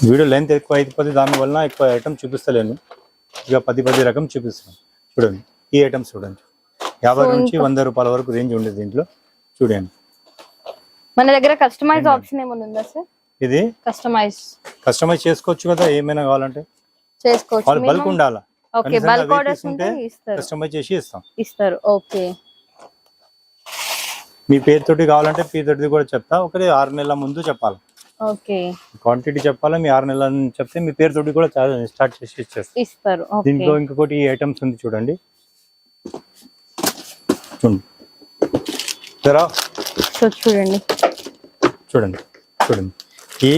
వీడియో లెంత్ ఎక్కువ అయిపోతే దానివల్ల ఎక్కువ ఐటమ్ చూపిస్తలేను. ఇక 10 రకం చూపిస్తాను. చూడండి ఈ ఐటమ్స్ చూడండి. 50 నుంచి 100 రూపాయల వరకు రేంజ్ ఉండేది దీంట్లో. చూడండి మన దగ్గర కస్టమైజ్ ఆప్షన్ ఏమైనా ఉందా సార్? ఇది కస్టమైజ్ చేసుకోవచ్చు కదా. ఏమైనా కావాలంటే చేసుకోవచ్చు. బల్క్ ఉండాలా. ఓకే బల్క్ ఆర్డర్స్ ఉంటే ఇస్తారు. కస్టమైజ్ చేసి ఇస్తారు. ఓకే మీ పేరుతోటి కావాలంటే పేరుతోటి కూడా చెప్తా. ఒకటి 6 నెలల ముందు చెప్పాలి. ఓకే క్వాంటిటీ చెప్పాలి. మీ 6 నెలల చెప్తే మీ పేరుతోటి కూడా స్టార్ట్ చేసి ఇస్తారు. దీంట్లో ఇంకొకటి ఐటమ్స్ ఉంది చూడండి. చూడండి ఈ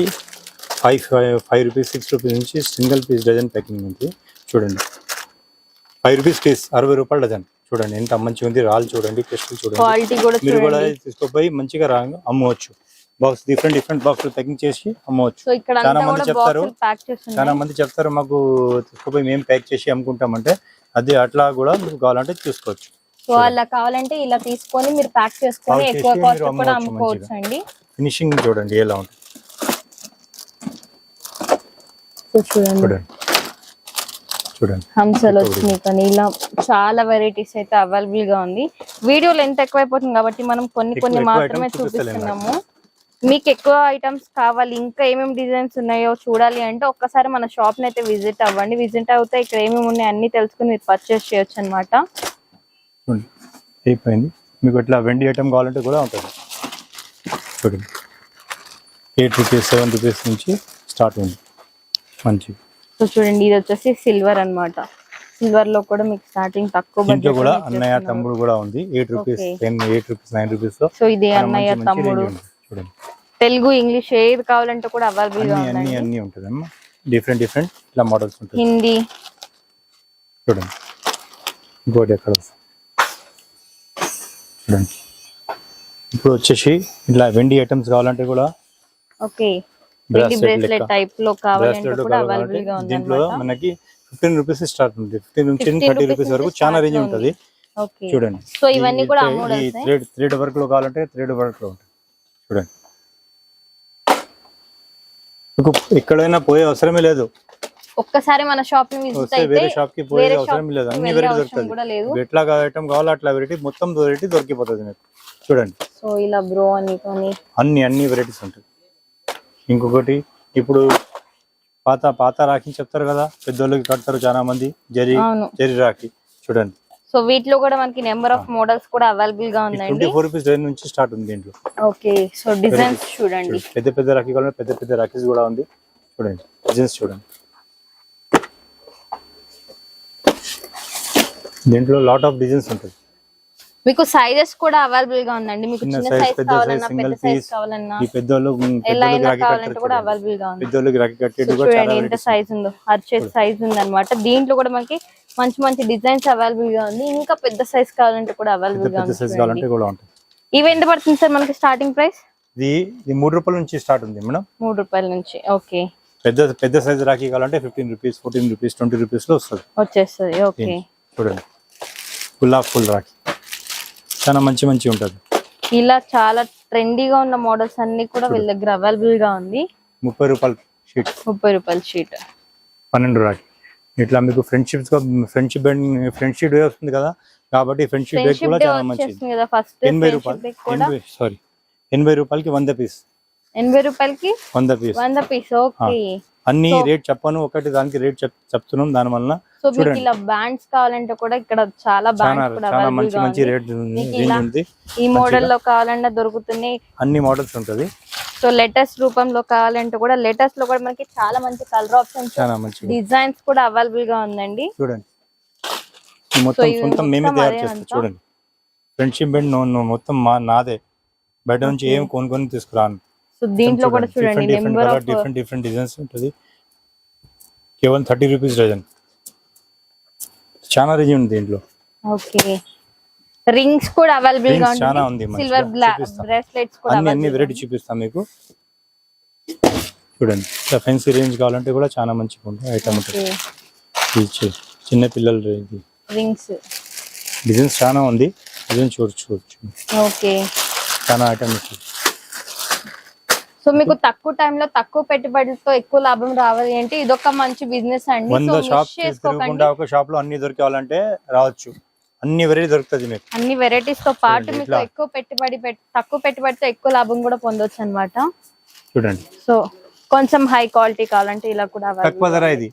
5 రూపీస్ 6 రూపీస్ నుంచి సింగిల్ పీస్ డజన్ ప్యాకింగ్ ఉంది. చూడండి 5 రూపీస్ పీస్ 60 రూపాయల డజన్. చూడండి ఎంత మంచిగా ఉంది. రాళ్ళు చూడండి, క్రిస్టల్ చూడండి. మీరు కూడా తీసుకుపోయి మంచిగా అమ్మవచ్చు. బాక్స్ డిఫరెంట్ బాక్స్ ప్యాకింగ్ చేసి అమ్మవచ్చు. చాలా మంది చెప్తారు మాకు తీసుకుపోయి మేము ప్యాక్ చేసి అమ్ముకుంటామంటే అది అట్లా కూడా మీకు కావాలంటే తీసుకోవచ్చు. అలా కావాలంటే ఇలా తీసుకొని మీరు ప్యాక్ చేసుకొని ఎక్కువ కాస్ట్ కూడా అమ్ముకోవచ్చు అండి. ఫినిషింగ్ చూడండి ఎలా ఉంటుంది. చూడండి హంసలు వచ్చినాయి కానీ ఇలా చాలా వెరైటీస్ అయితే అవైలబుల్ గా ఉంది. వీడియోలో ఎంత ఎక్కువైపోతుంది కాబట్టి మనం కొన్ని మాత్రమే చూపిస్తున్నాము. మీకు ఎక్కువ ఐటమ్స్ కావాలి, ఇంకా ఏమేమి డిజైన్స్ ఉన్నాయో చూడాలి అంటే ఒక్కసారి మన షాప్ ని అయితే విజిట్ అవ్వండి. విజిట్ అవుతే ఇక్కడ ఏమేమి ఉన్నాయి అన్ని తెలుసుకుని మీరు పర్చేస్ చేయొచ్చు అనమాట. అయిపోయింది. మీకు ఇట్లా వెండి ఐటమ్ కావాలంటే కూడా ఉంటుంది. చూడండి 8 రూపీస్ 7 రూపీస్ నుంచి స్టార్ట్ ఉంది మంచి. సో చూడండి ఇది వచ్చేసి సిల్వర్ అన్నమాట. సిల్వర్ లో కూడా మీకు స్టార్టింగ్ తక్కువ దీంట్లో బడ్జెట్ కూడా అన్నయ్య తమ్ముడు కూడా ఉంది. 8 రూపీస్, 8 రూపీస్, 9 రూపీస్ లో. సో ఇది అన్నయ్య తమ్ముడు, చూడండి తెలుగు ఇంగ్లీష్ ఏది కావాలంటే కూడా అవైలబుల్ గా అన్ని అన్ని ఉంటుందమ్మా. డిఫరెంట్ డిఫరెంట్ ఇట్లా మోడల్స్ ఉంటాయి. హిందీ చూడండి, ఇంకోటి ఎక్కడ చూడండి. ఇప్పుడు వచ్చేసి ఇట్లా వెండి ఐటమ్స్ కావాలంటే కూడా ఓకే, బ్రేస్లెట్ టైప్ లో కావాలంటే కూడా అవైలబుల్ గా ఉంది. దీంట్లో మనకి 15 రూపీస్ స్టార్ట్ ఉంది. 15 నుంచి 30 రూపీస్ వరకు చాలా రేంజ్ ఉంటది. చూడండి, సో ఇవన్నీ కూడా అమ్మోడల్స్. థ్రెడ్ వర్క్ లో కావాలంటే థ్రెడ్ వర్క్ లో ఉంటుంది. చూడండి, మీకు ఎక్కడైనా పోయే అవసరమే లేదు. ఒక్కసారి మన షాప్ ని విజిట్ అయితే వేరే షాప్ కి పోయే అవసరం లేదు. అన్ని వెరైటీ దొరుకుతుంది. ఎట్లా ఐటమ్ కావాలో అట్లా వెరైటీ, మొత్తం వెరైటీ దొరికిపోతుంది మీకు. చూడండి, సో ఇలా బ్రో అన్ని వెరైటీస్ ఉంటాయి. ఇంకొకటి ఇప్పుడు పాత రాఖీ చెప్తారు కదా, పెద్దోళ్ళకి కడతారు చాలా మంది, జరి రాఖీ. చూడండి, సో వీటిలో కూడా మనకి నెంబర్ ఆఫ్ మోడల్స్ కూడా అవైలబుల్ గా ఉన్నాయండి. 24 రూపీస్ రేంజ్ నుంచి స్టార్ట్ ఉంది దీంట్లో. ఓకే, సో డిజైన్స్ చూడండి, పెద్ద రాఖీ కావాలంటే పెద్ద రాఖీస్ కూడా ఉంది. చూడండి, డిజైన్స్ చూడండి. దీంట్లో లాట్ ఆఫ్ డిజైన్స్ ఉంటుంది. మీకు సైజెస్ కూడా అవైలబుల్ గా ఉందండి. మీకు చిన్న సైజ్ కావాలన్నా, పెద్ద సైజ్ కావాలన్నా, ఈ పెద్దోళ్ళకి ఎలా అయినా కావాలంటే కూడా అవైలబుల్ గా ఉంది. పెద్దోళ్ళకి రాఖీ కట్టేది కూడా చూడండి ఎంత సైజ్ ఉందో, అర్చేస్ సైజ్ ఉంది అన్నమాట. దీంట్లో కూడా మనకి మంచి మంచి డిజైన్స్ అవైలబుల్ గా ఉంది. ఇంకా పెద్ద సైజ్ కావాలంటే కూడా అవైలబుల్ గా ఉంది. ఇవి ఎంత పడుతుంది సార్ మనకి స్టార్టింగ్ ప్రైస్? ఇది 3 రూపాయల నుంచి స్టార్ట్ ఉంది మేడం. 3 రూపాయల నుంచి. ఓకే, పెద్ద సైజ్ రాఖీ కావాలంటే 15 రూపీస్, 14 రూపీస్, 20 రూపీస్ లో వచ్చేస్తుంది. ఓకే, చూడండి, ఫుల్ రాఖీ చాలా మంచి ఉంటుంది. ఇలా చాలా ట్రెండీగా ఉన్న మోడల్స్ అన్ని కూడా వీళ్ళ దగ్గర అవైలబుల్ గా ఉంది. 30 రూపాయల షీట్, 30 రూపాయల షీట్, 12 రాఖీ. ఇట్లా మీకు ఫ్రెండ్షిప్ డే వస్తుంది కదా, కాబట్టి ఫ్రెండ్షిప్ డే కూడా చాలా మంచిది. 80 రూపాయలు, సారీ 80 రూపాయలకి 100 పీస్. 80 రూపాయలకి 100 పీస్. ఓకే, అన్ని రేట్ చెప్పను, ఒకటి దానికి రేట్ చెప్తున్నాం. దాని వల్ల సో మీకు ఇలా బ్యాండ్స్ కావాలంటే కూడా ఇక్కడ చాలా బ్యాండ్స్ కూడా అవైలబుల్ గా మంచి రేట్ ఉంది. ఈ మోడల్ లో కావాలన్నా దొరుకుతున్నాయి, అన్ని మోడల్స్ ఉంటది. సో లేటెస్ట్ రూపంలో కావాలంటే కూడా లేటెస్ట్ లో కూడా మనకి చాలా మంచి కలర్ ఆప్షన్స్, చాలా మంచి డిజైన్స్ కూడా అవైలబుల్ గా ఉందండి. చూడండి, మొత్తం మేమే తయారు చేస్తాం. చూడండి, ఫ్రెండ్షిప్ బెండ్ మొత్తం నాదే, బయట నుంచి ఏం కొనుక్కొని తీసుకురాను. సో దీంట్లో కూడా చూడండి నెంబర్ ఆఫ్ డిఫరెంట్ డిజైన్స్ ఉంటది. కేవలం 30 రూపీస్ డజన్. చాలా రేంజ్ ఉంది దీంట్లో. ఓకే, రింగ్స్ కూడా అవైలబుల్ గా చాలా ఉంది. సిల్వర్ బ్రేస్లెట్స్ కూడా అన్ని వెరైటీ చూపిస్తాం మీకు. చూడండి, ఫ్యాన్సీ రేంజ్ కావాలంటే కూడా చాలా మంచిగా ఉంటుంది ఐటమ్ ఉంటుంది. చిన్న పిల్లల రింగ్స్ డిజైన్స్ చాలా ఉంది. డిజైన్ చూడొచ్చు. ఓకే, చాలా ఐటమ్ ఉంటుంది. సో మీకు తక్కువ టైంలో తక్కువ పెట్టుబడితో ఎక్కువ లాభం రావాలి అంటే ఇదొక మంచి బిజినెస్ అండి. 100 షాప్ తిరగకుండా ఒక షాప్ లో అన్ని దొరకాలంటే రావచ్చు. అన్ని వెరైటీ దొరుకుతుంది మీకు. అన్ని వెరైటీస్ తో పాటు మీకు ఎక్కువ తక్కువ పెట్టుబడితో ఎక్కువ లాభం కూడా పొందొచ్చు అన్నమాట. చూడండి, సో కొంచెం హై క్వాలిటీ కావాలంటే ఇలా కూడా తక్కువ ధర ఇది.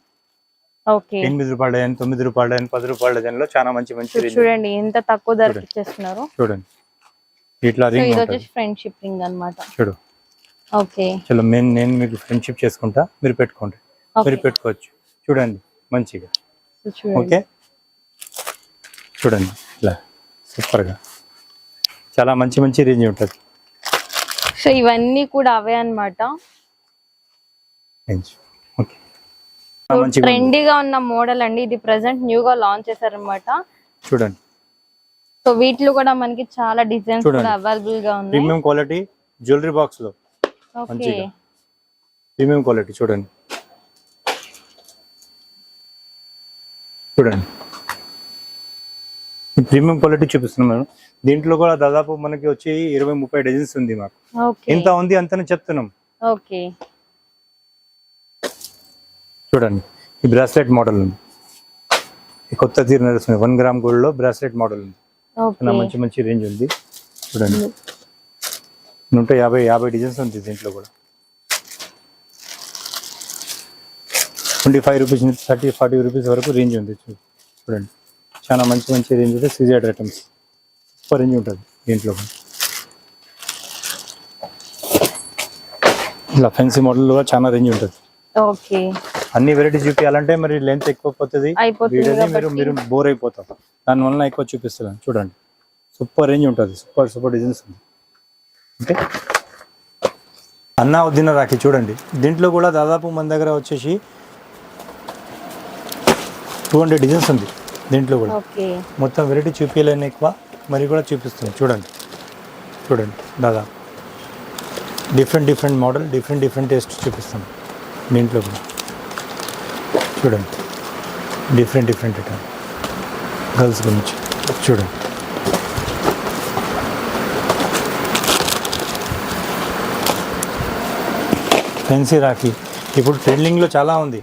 ఓకే, 8 రూపాయల డజన్, 9 రూపాయల డజన్, 10 రూపాయల డజన్ లో చాలా మంచి చూడండి ఎంత తక్కువ ధరకి ఇచ్చేస్తున్నారు. చూడండి, ఇట్లా రింగ్ ఇది వచ్చేసి ఫ్రెండ్షిప్ రింగ్ అన్నమాట. చూడు, ఓకే, చలో నేను మీకు ఫ్రెండ్షిప్ చేసుకుంటా, మీరు పెట్టుకోండి, మీరు పెట్టుకోవచ్చు. చూడండి మంచిగా. ఓకే, చూడండి ఇలా సూపర్ గా చాలా మంచి రేంజ్ ఉంటుంది. సో ఇవన్నీ కూడా అవే అన్నమాట. ఓకే, ట్రెండీగా ఉన్న మోడల్ అండి ఇది. ప్రెసెంట్ న్యూగా లాంచ్ చేశారన్నమాట. చూడండి, సో వీటిలో కూడా మనకి చాలా డిజైన్స్ కూడా అవైలబుల్ గా ఉన్నాయి. ప్రీమియం క్వాలిటీ జ్యువెలరీ బాక్స్ లో మంచిగా ప్రీమియం క్వాలిటీ. చూడండి ప్రీమియం క్వాలిటీ చూపిస్తున్నాం మేడం. దీంట్లో కూడా దాదాపు మనకి వచ్చి 20-30 డజన్స్ ఉంది. మాకు ఎంత ఉంది అంతనే చెప్తున్నాం. ఓకే, చూడండి, ఈ బ్రాస్లెట్ మోడల్ ఉంది. ఈ కొత్త తీరు నడుస్తుంది. 1 గ్రామ్ గోల్డ్ లో బ్రాస్లెట్ మోడల్ ఉంది. మంచి రేంజ్ ఉంది. చూడండి, 150 డిజైన్స్ ఉంది దీంట్లో కూడా. 25 రూపీస్ నుంచి 30-40 రూపీస్ వరకు రేంజ్ ఉంది. చూడండి, చాలా మంచి రేంజ్ ఉంది. సీజెడ్ ఐటమ్స్ సూపర్ రేంజ్ ఉంటుంది దీంట్లో. ఇలా ఫ్యాన్సీ మోడల్ కూడా చాలా రేంజ్ ఉంటుంది. ఓకే, అన్ని వెరైటీస్ చూపించాలంటే మరి లెంత్ ఎక్కువ పోతుంది అయిపోతుంది వీడియోని మీరు కాబట్టి. మీరు బోర్ అయిపోతాం. దానివల్ల ఎక్కువ చూపిస్తున్నాను. చూడండి సూపర్ రేంజ్ ఉంటుంది, సూపర్ సూపర్ డిజైన్స్ ఉంది. ఓకే, అన్నా వదిన రాఖీ చూడండి. దీంట్లో కూడా దాదాపు మన దగ్గర వచ్చేసి 200 డిజైన్స్ ఉంది. దీంట్లో కూడా ఓకే మొత్తం వెరైటీ చూపించలేని ఎక్కువ, మరి కూడా చూపిస్తుంది. చూడండి చూడండి దాదాపు డిఫరెంట్ మోడల్, డిఫరెంట్ టేస్ట్ చూపిస్తాం దీంట్లో కూడా. చూడండి డిఫరెంట్ ఐటమ్ గర్ల్స్ గురించి చూడండి. ఫ్యాన్సీ రాఖీ ఇప్పుడు ట్రెండింగ్లో చాలా ఉంది.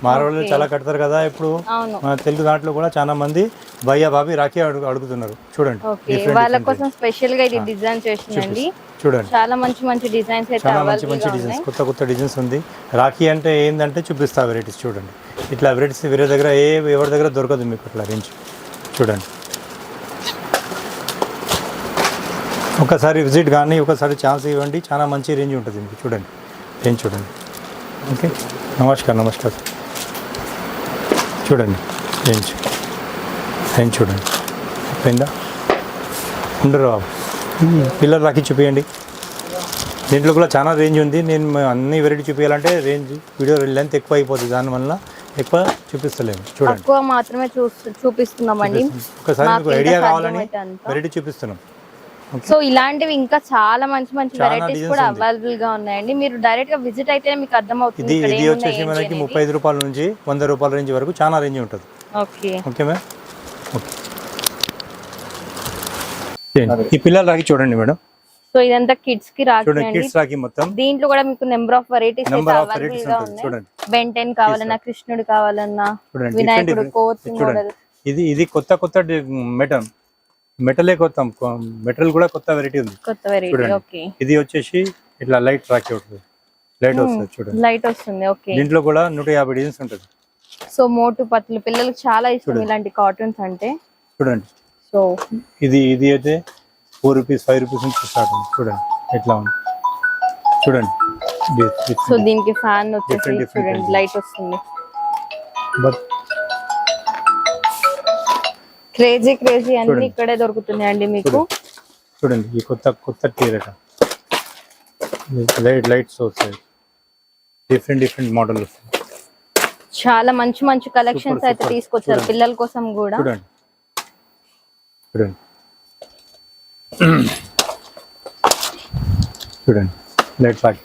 మార్వాడీలో చాలా కడతారు కదా ఇప్పుడు. అవును మన తెలుగు దాంట్లో కూడా చాలా మంది భయ్యా బాబీ రాఖీ అడుగుతున్నారు. చూడండి ఓకే, వాళ్ళ కోసం స్పెషల్ గా ఇది డిజైన్ చేసిందండి. చూడండి చాలా మంచి డిజైన్స్ అయితే చాలా అవైలబుల్ మంచి గా డిజైన్స్, ఉన్నాయి. కొత్త డిజైన్స్ ఉంది. రాఖీ అంటే ఏంటంటే చూపిస్తా వెరైటీస్. చూడండి ఇట్లా వెరైటీస్ వేరే దగ్గర ఎవరి దగ్గర దొరకదు మీకు అట్లా రేంజ్. చూడండి ఒకసారి విజిట్ కానీ ఒకసారి ఛాన్స్ ఇవ్వండి, చాలా మంచి రేంజ్ ఉంటుంది మీకు. చూడండి రేంజ్ చూడండి. ఓకే, నమస్కారం. చూడండి రేంజ్ చూడండి. అయిపోయిందా? ఉండరు బాబు, పిల్లలు రాఖీ చూపించండి. దీంట్లో కూడా చాలా రేంజ్ ఉంది. నేను అన్ని వెరైటీ చూపించాలంటే రేంజ్ వీడియో లెంత్ ఎక్కువ అయిపోతుంది, దానివల్ల ఎక్కువ చూపిస్తలేము. చూడండి ఎక్కువ మాత్రమే చూపిస్తున్నామండి. ఒకసారి మీకు మాకు ఐడియా ఎంత కావాలని సాధ్యమైతే అంత. వెరైటీ చూపిస్తున్నాం. సో ఇలాంటివి ఇంకా చాలా మంచి చాలా వెరైటీస్ designs కూడా ఉంది. అవైలబుల్ గా ఉన్నాయండి. మీరు డైరెక్ట్ గా విజిట్ అయితే మీకు అర్థమవుతుంది ఇక్కడ ఇది ఏమున్నాయి వచ్చేసి ఏంటి మనకి అనేది. 35 రూపాయల నుంచి 100 రూపాయల రేంజ్ వరకు చాలా రేంజ్ ఉంటుంది. Okay okay ma'am. ఓకే, ఈ పిల్లలు రాఖీ చూడండి మేడం. సో ఇదంతా కిడ్స్ కి రాఖీ చూడండి అండి. కిడ్స్ రాఖీ మొత్తం దీంట్లో కూడా మీకు number of varieties number of available varieties గా ఉంటుంది. ఉన్నాయి. చూడండి బెంటెన్ కావాలన్నా, కృష్ణుడు కావాలన్నా, చూడండి వినాయకుడు, different కోతి చూడండి. మోడల్. ఇది కొత్త మెటలే కొత్త మెటల్ కూడా కొత్త వెరైటీ ఉంది. కొత్త వెరైటీ. చూడండి. ఓకే, ఇది వచ్చేసి ఇట్లా లైట్ రాఖీ ఉంటుంది. లైట్ వస్తుంది చూడండి. లైట్ వస్తుంది. ఓకే, దీంట్లో కూడా 150 డిజైన్స్ ఉంటుంది. సో మోటు పత్తులు పిల్లలకు చాలా ఇష్టం ఇలాంటి కాటన్స్ అంటే. చూడండి సో ఇది అయితే 4 రూపీస్ 5 రూపీస్ నుంచి స్టార్ట్ ఉంది. చూడండి ఎట్లా ఉంది. చూడండి సో దీనికి ఫ్యాన్ వచ్చేసి different చూడండి designs. లైట్ వస్తుంది. బట్ క్రేజీ అన్ని చూడండి. ఇక్కడే దొరుకుతున్నాయండి మీకు. చూడండి ఈ కొత్త టీరట లైట్స్ వస్తాయి. డిఫరెంట్ మోడల్ వస్తాయి. చాలా మంచి కలెక్షన్స్ అయితే super. తీసుకొచ్చారు చూడండి. పిల్లల కోసం కూడా. చూడండి చూడండి లైట్ రాఖీ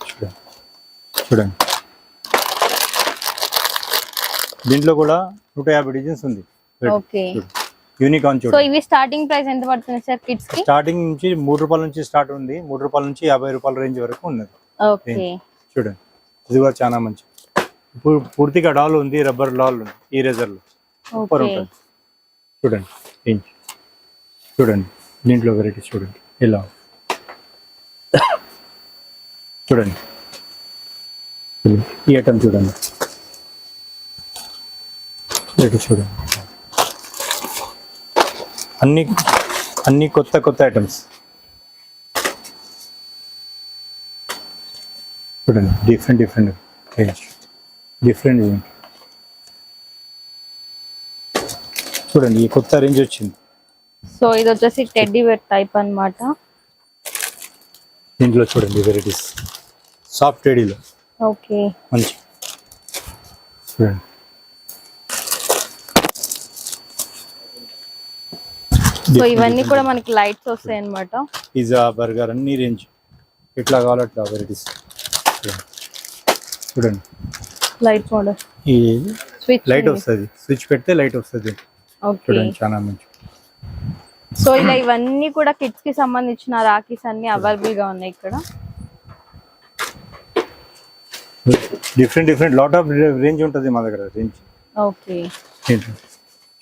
చూడండి. దీంట్లో కూడా 150 డిజైన్స్ ఉంది. ఓకే, యూనికాన్ సో చూడండి. ఇవి స్టార్టింగ్ ప్రైస్ ఎంత పడుతుంది సార్ కిడ్స్ కి? స్టార్టింగ్ నుంచి 3 రూపాయల నుంచి స్టార్ట్ ఉంది. 3 రూపాయల నుంచి 50 రూపాయల రేంజ్ వరకు ఉన్నది. ఓకే, చూడండి ఇది కూడా చాలా మంచి. ఇప్పుడు పూర్తిగా డాల్ ఉంది, రబ్బర్ డాల్ ఉంది ఈ రేజర్లో. Super okay. ఉంటుంది. చూడండి రేంజ్ చూడండి. దీంట్లో వెరైటీస్ చూడండి ఇలా చూడండి. ఈ ఐటమ్ చూడండి చూడండి. అన్ని కొత్త ఐటమ్స్ చూడండి. డిఫరెంట్ రేంజ్ చూడండి. ఈ కొత్త రేంజ్ వచ్చింది. సో ఇది వచ్చేసి టెడ్డీ బేర్ టైప్ అన్నమాట. దీంట్లో చూడండి వెరైటీస్ సాఫ్ట్ టెడీలో ఓకే, మంచి చూడండి. సో ఇవన్నీ కూడా మనకి లైట్స్ వస్తాయి అన్నమాట. పిజ్జా బర్గర్ అన్ని రేంజ్ ఎట్లా కావాలో అట్లా వెరైటీస్ చూడండి. లైట్ మోడల్ ఈ స్విచ్ లైట్ వస్తుంది, స్విచ్ పెడితే లైట్ వస్తుంది. ఓకే, చూడండి చాలా మంచి. సో ఇలా ఇవన్నీ కూడా కిడ్స్ కి సంబంధించిన రాఖీస్ అన్ని అవైలబుల్ గా ఉన్నాయి ఇక్కడ. డిఫరెంట్ లాట్ ఆఫ్ రేంజ్ ఉంటుంది మా దగ్గర రేంజ్. ఓకే,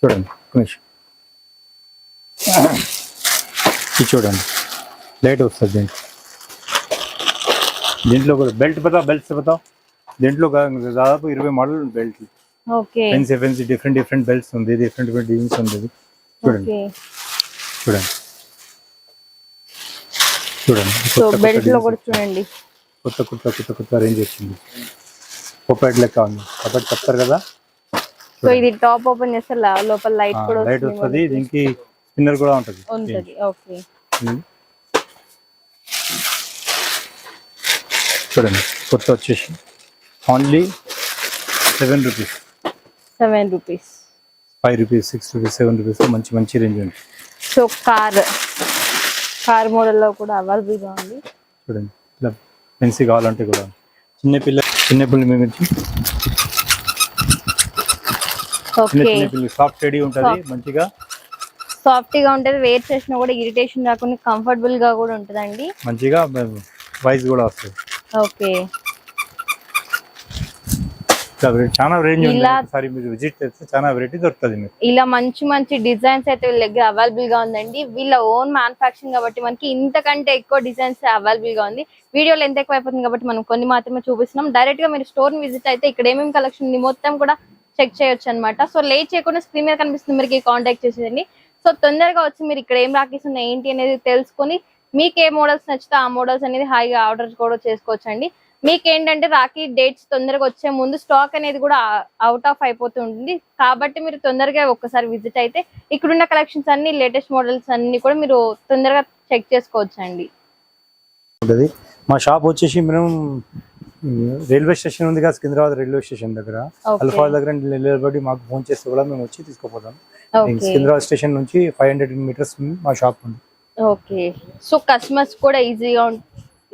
చూడండి కొంచెం ఇది చూడండి లైట్ వస్తుంది. దీంట్లో కూడా బెల్ట్స్ బతావు. దీంట్లో దాదాపు 20 మోడల్ ఉంది belt. Okay, fancy different belts ఉంది, డిఫరెంట్ డిజైన్స్ ఉంది. చూడండి ఓకే. సో కొత్త బెల్ట్ లో designs కూడా చూడండి కొత్త రేంజ్ వచ్చింది. కోపేట్ లెక్క ఉంది. కోపేట్ చెప్తారు కదా. సో ఇది టాప్ ఓపెన్ చేస్తే లోపల లైట్ కూడా లైట్ వస్తుంది. దీనికి స్పిన్నర్ కూడా ఉంటుంది. ఓకే చూడండి కొత్త వచ్చేసి only 7 rupees, 5 rupees, 6 rupees, 7 rupees మంచి రేంజ్ ఉంది. సో కార్ మోడల్ లో కూడా అవైలబుల్ గా ఉంది. చూడండి ఇట్లా పెన్సీ కావాలంటే కూడా చిన్నపిల్లలు మేము సాఫ్ట్ రెడీ ఉంటుంది. మంచిగా సాఫ్ట్ గా ఉంటది. వేర్ చేసినా కూడా ఇరిటేషన్ రాకుండా కంఫర్టబుల్ గా కూడా ఉంటదండి. మంచిగా వాయిస్ కూడా వస్తుంది. ఓకే చాలా రేంజ్ ఉంది. ఒకసారి మీరు విజిట్ చేస్తే చాలా వెరైటీ దొరుకుతుంది మీకు. ఇలా మంచి డిజైన్స్ అయితే వీళ్ళ దగ్గర అవైలబుల్ గా ఉందండి. వీళ్ళ ఓన్ మ్యానుఫాక్చరింగ్ కాబట్టి మనకి ఇంతకంటే ఎక్కువ డిజైన్స్ అవైలబుల్ గా ఉంది. వీడియోలో ఎంత ఎక్కువ అయిపోతుంది కాబట్టి మనం కొన్ని మాత్రమే చూపిస్తున్నాం. డైరెక్ట్ గా మీరు స్టోర్ విజిట్ అయితే ఇక్కడ ఏమేమి కలెక్షన్ ఉంది మొత్తం కూడా చెక్ చేయొచ్చు అనమాట. సో లేట్ చేయకుండా స్క్రీన్ మీద కనిపిస్తుంది మీరు కాంటాక్ట్ చేసేయండి. సో తొందరగా వచ్చి మీరు ఇక్కడ ఏం రాకేస్ ఉన్నాయి ఏంటి అనేది తెలుసుకొని మీకు ఏ మోడల్స్ నచ్చితే ఆ మోడల్స్ అనేది హాయిగా ఆర్డర్ కూడా చేసుకోవచ్చు అండి. మీకు ఏంటంటే రాఖీ డేట్స్ తొందరగా వచ్చే ముందు స్టాక్ అనేది కూడా అవుట్ ఆఫ్ అయిపోతుంది కాబట్టి మీరు తొందరగా ఒక్కసారి విజిట్ అయితే ఇక్కడున్న కలెక్షన్స్ అన్ని లేటెస్ట్ మోడల్స్ అన్ని కూడా మీరు తొందరగా చెక్ చేసుకోవచ్చు అండి. మా షాప్ వచ్చేసి మనం రైల్వే స్టేషన్ ఉంది కదా, సికింద్రాబాద్ రైల్వే స్టేషన్ దగ్గర అల్ఫా దగ్గర నిలబడి మాకు ఫోన్ చేస్తే కూడా మేము వచ్చి తీసుకుపోతాం. సికింద్రాబాద్ స్టేషన్ నుంచి 500 మీటర్స్ మా షాప్ ఉంది. ఓకే సో కస్టమర్స్ కూడా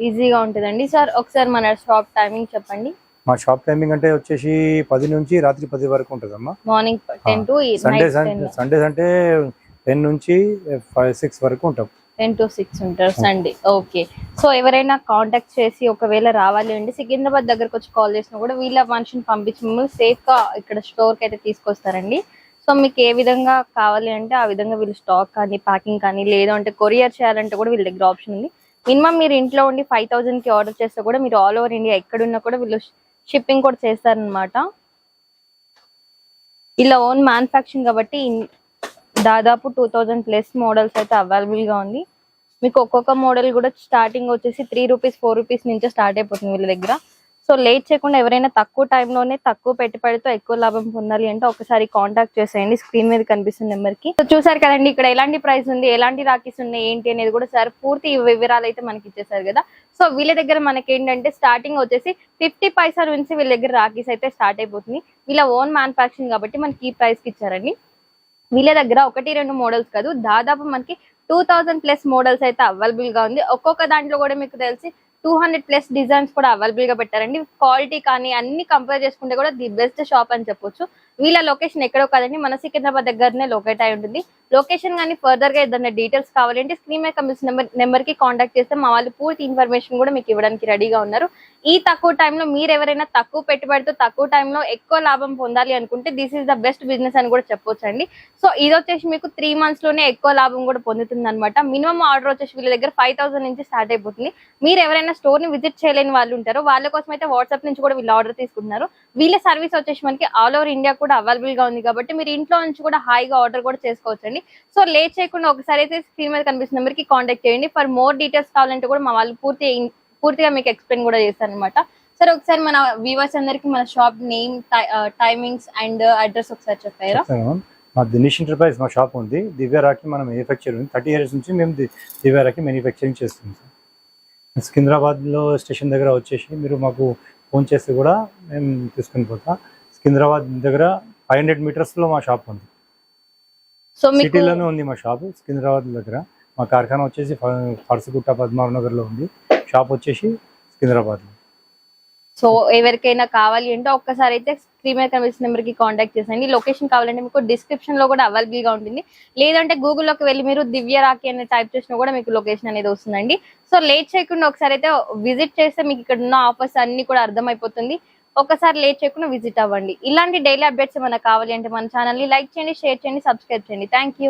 ఈజీగా ఉంటుందండి. సార్ ఒకసారి మన షాప్ టైమింగ్ చెప్పండి. మా షాప్ టైమింగ్ అంటే వచ్చేసి 10 నుంచి రాత్రి 10 వరకు ఉంటుందమ్మా. మార్నింగ్ 10 to సండేస్ అంటే 10 నుంచి 6 వరకు ఉంటాం. 10 to 6 ఉంటారు సండే. ఓకే సో ఎవరైనా కాంటాక్ట్ చేసి ఒకవేళ రావాలి అంటే సికింద్రాబాద్ దగ్గరకు వచ్చి కాల్ చేసినా కూడా వీళ్ళ మనిషిని పంపించి మిమ్మల్ని సేఫ్ గా ఇక్కడ స్టోర్ కి అయితే తీసుకొస్తారండి. సో మీకు ఏ విధంగా కావాలి అంటే ఆ విధంగా వీళ్ళు స్టాక్ కానీ ప్యాకింగ్ కానీ లేదు అంటే కొరియర్ చేయాలంటే కూడా వీళ్ళ దగ్గర ఆప్షన్ ఉంది. మినిమం మీరు ఇంట్లో ఉండి 5,000 కి ఆర్డర్ చేస్తే కూడా మీరు ఆల్ ఓవర్ ఇండియా ఎక్కడున్నా కూడా వీళ్ళు షిప్పింగ్ కూడా చేస్తారనమాట. ఇలా ఓన్ మ్యానుఫ్యాక్చరింగ్ కాబట్టి దాదాపు 2000+ మోడల్స్ అయితే అవైలబుల్ గా ఉంది. మీకు ఒక్కొక్క మోడల్ కూడా స్టార్టింగ్ వచ్చేసి 3 రూపీస్ 4 రూపీస్ నుంచే స్టార్ట్ అయిపోతుంది వీళ్ళ దగ్గర. సో లేట్ చేయకుండా ఎవరైనా తక్కువ టైంలోనే తక్కువ పెట్టుబడితో ఎక్కువ లాభం పొందాలి అంటే ఒకసారి కాంటాక్ట్ చేసేయండి స్క్రీన్ మీద కనిపిస్తున్న నెంబర్ కి. సో చూసారు కదండి ఇక్కడ ఎలాంటి ప్రైస్ ఉంది, ఎలాంటి రాఖీస్ ఉన్నాయి ఏంటి అనేది కూడా సార్ పూర్తి వివరాలు అయితే మనకి ఇచ్చేసారు కదా. సో వీళ్ళ దగ్గర మనకి ఏంటంటే స్టార్టింగ్ వచ్చేసి 50 పైసా నుంచి వీళ్ళ దగ్గర రాఖీస్ అయితే స్టార్ట్ అయిపోతుంది. వీళ్ళ ఓన్ మ్యానుఫ్యాక్చరింగ్ కాబట్టి మనకి ఈ ప్రైస్ కి ఇచ్చారండి. వీళ్ళ దగ్గర 1-2 మోడల్స్ కాదు దాదాపు మనకి 2000+ మోడల్స్ అయితే అవైలబుల్ గా ఉంది. ఒక్కొక్క దాంట్లో కూడా మీకు తెలిసి 200+ డిజైన్స్ కూడా అవైలబుల్ గా పెట్టారండి. క్వాలిటీ కానీ అన్ని కంపేర్ చేసుకుంటే కూడా ది బెస్ట్ షాప్ అని చెప్పొచ్చు. వీళ్ళ లొకేషన్ ఎక్కడో కాదండి మన సికింద్రాబాద్ దగ్గరనే లొకేట్ అయి ఉంటుంది. లొకేషన్ కానీ ఫర్దర్ గా ఏదైనా డీటెయిల్స్ కావాలంటే స్క్రీన్ మీద కనిపిస్తున్న నెంబర్ కి కాంటాక్ట్ చేస్తే మా వాళ్ళు పూర్తి ఇన్ఫర్మేషన్ కూడా మీకు ఇవ్వడానికి రెడీగా ఉన్నారు. ఈ తక్కువ టైంలో మీరు ఎవరైనా తక్కువ పెట్టుబడితో తక్కువ టైంలో ఎక్కువ లాభం పొందాలి అనుకుంటే this is the best business అని కూడా చెప్పొచ్చు అండి. సో ఇది వచ్చేసి మీకు 3 months లోనే ఎక్కువ లాభం కూడా పొందుతుంది అనమాట. మినిమం ఆర్డర్ వచ్చేసి వీళ్ళ దగ్గర 5,000 నుంచి స్టార్ట్ అయిపోతుంది. మీరు ఎవరైనా స్టోర్ ని విజిట్ చేయలేని వాళ్ళు ఉంటారో వాళ్ళ కోసం అయితే వాట్సాప్ నుంచి కూడా వీళ్ళు ఆర్డర్ తీసుకుంటున్నారు. వీళ్ళ సర్వీస్ వచ్చేసి మనకి ఆల్ ఓవర్ ఇండియా కూడా అవైలబుల్ గా ఉంది కాబట్టి మీరు ఇంట్లో నుంచి కూడా హాయిగా ఆర్డర్ కూడా చేసుకోవచ్చండి. సో లేట్ చేయకుండా ఒకసారి అయితే స్క్రీన్ మీద కనిపిస్తున్న నెంబర్ కి కాంటాక్ట్ చేయండి. ఫర్ మోర్ డీటెయిల్స్ కావాలంటే కూడా మా వాళ్ళు పూర్తిగా మీకు ఎక్స్ప్లెయిన్ కూడా చేస్తారు అనమాట. సరే ఒకసారి మన వ్యూవర్స్ అందరికి మన shop name, timings and address ఒకసారి చెప్పారా? మా దినేష్ ఎంటర్ప్రైజ్ మా షాప్ ఉంది. దివ్య రాఖీ మనం మ్యానుఫ్యాక్చరింగ్ 30 years నుంచి మేము దివ్య రాఖీ మ్యానుఫ్యాక్చరింగ్ చేస్తున్నాం సార్. సికింద్రాబాద్లో స్టేషన్ దగ్గర వచ్చేసి మీరు మాకు ఫోన్ చేస్తే కూడా మేము తీసుకుని పోతాం. సికింద్రాబాద్ దగ్గర 500 మీటర్స్లో మా షాప్ ఉంది. సో సిటీలోనే ఉంది మా షాప్. సికింద్రాబాద్ దగ్గర మా కార్ఖానా వచ్చేసి ఫర్సుగుట్ట పద్మారావు నగర్లో ఉంది. షాప్ వచ్చేసి సికింద్రాబాద్లో. సో ఎవరికైనా కావాలి అంటే ఒక్కసారి అయితే స్క్రీన్ మీద కనిపిస్తున్న నెంబర్ కి కాంటాక్ట్ చేసండి. లొకేషన్ కావాలంటే మీకు డిస్క్రిప్షన్ లో కూడా అవైలబుల్ గా ఉంటుంది. లేదంటే గూగుల్లోకి వెళ్ళి మీరు దివ్య రాఖీ అని టైప్ చేసినా కూడా మీకు లొకేషన్ అనేది వస్తుందండి. సో లేట్ చేయకుండా ఒకసారి అయితే విజిట్ చేస్తే మీకు ఇక్కడ ఉన్న ఆఫర్స్ అన్ని కూడా అర్థమైపోతుంది. ఒకసారి లేట్ చేయకుండా విజిట్ అవ్వండి. ఇలాంటి డైలీ అప్డేట్స్ ఏమైనా కావాలి అంటే మన ఛానల్ ని లైక్ చేయండి, షేర్ చేయండి, సబ్స్క్రైబ్ చేయండి. Thank you.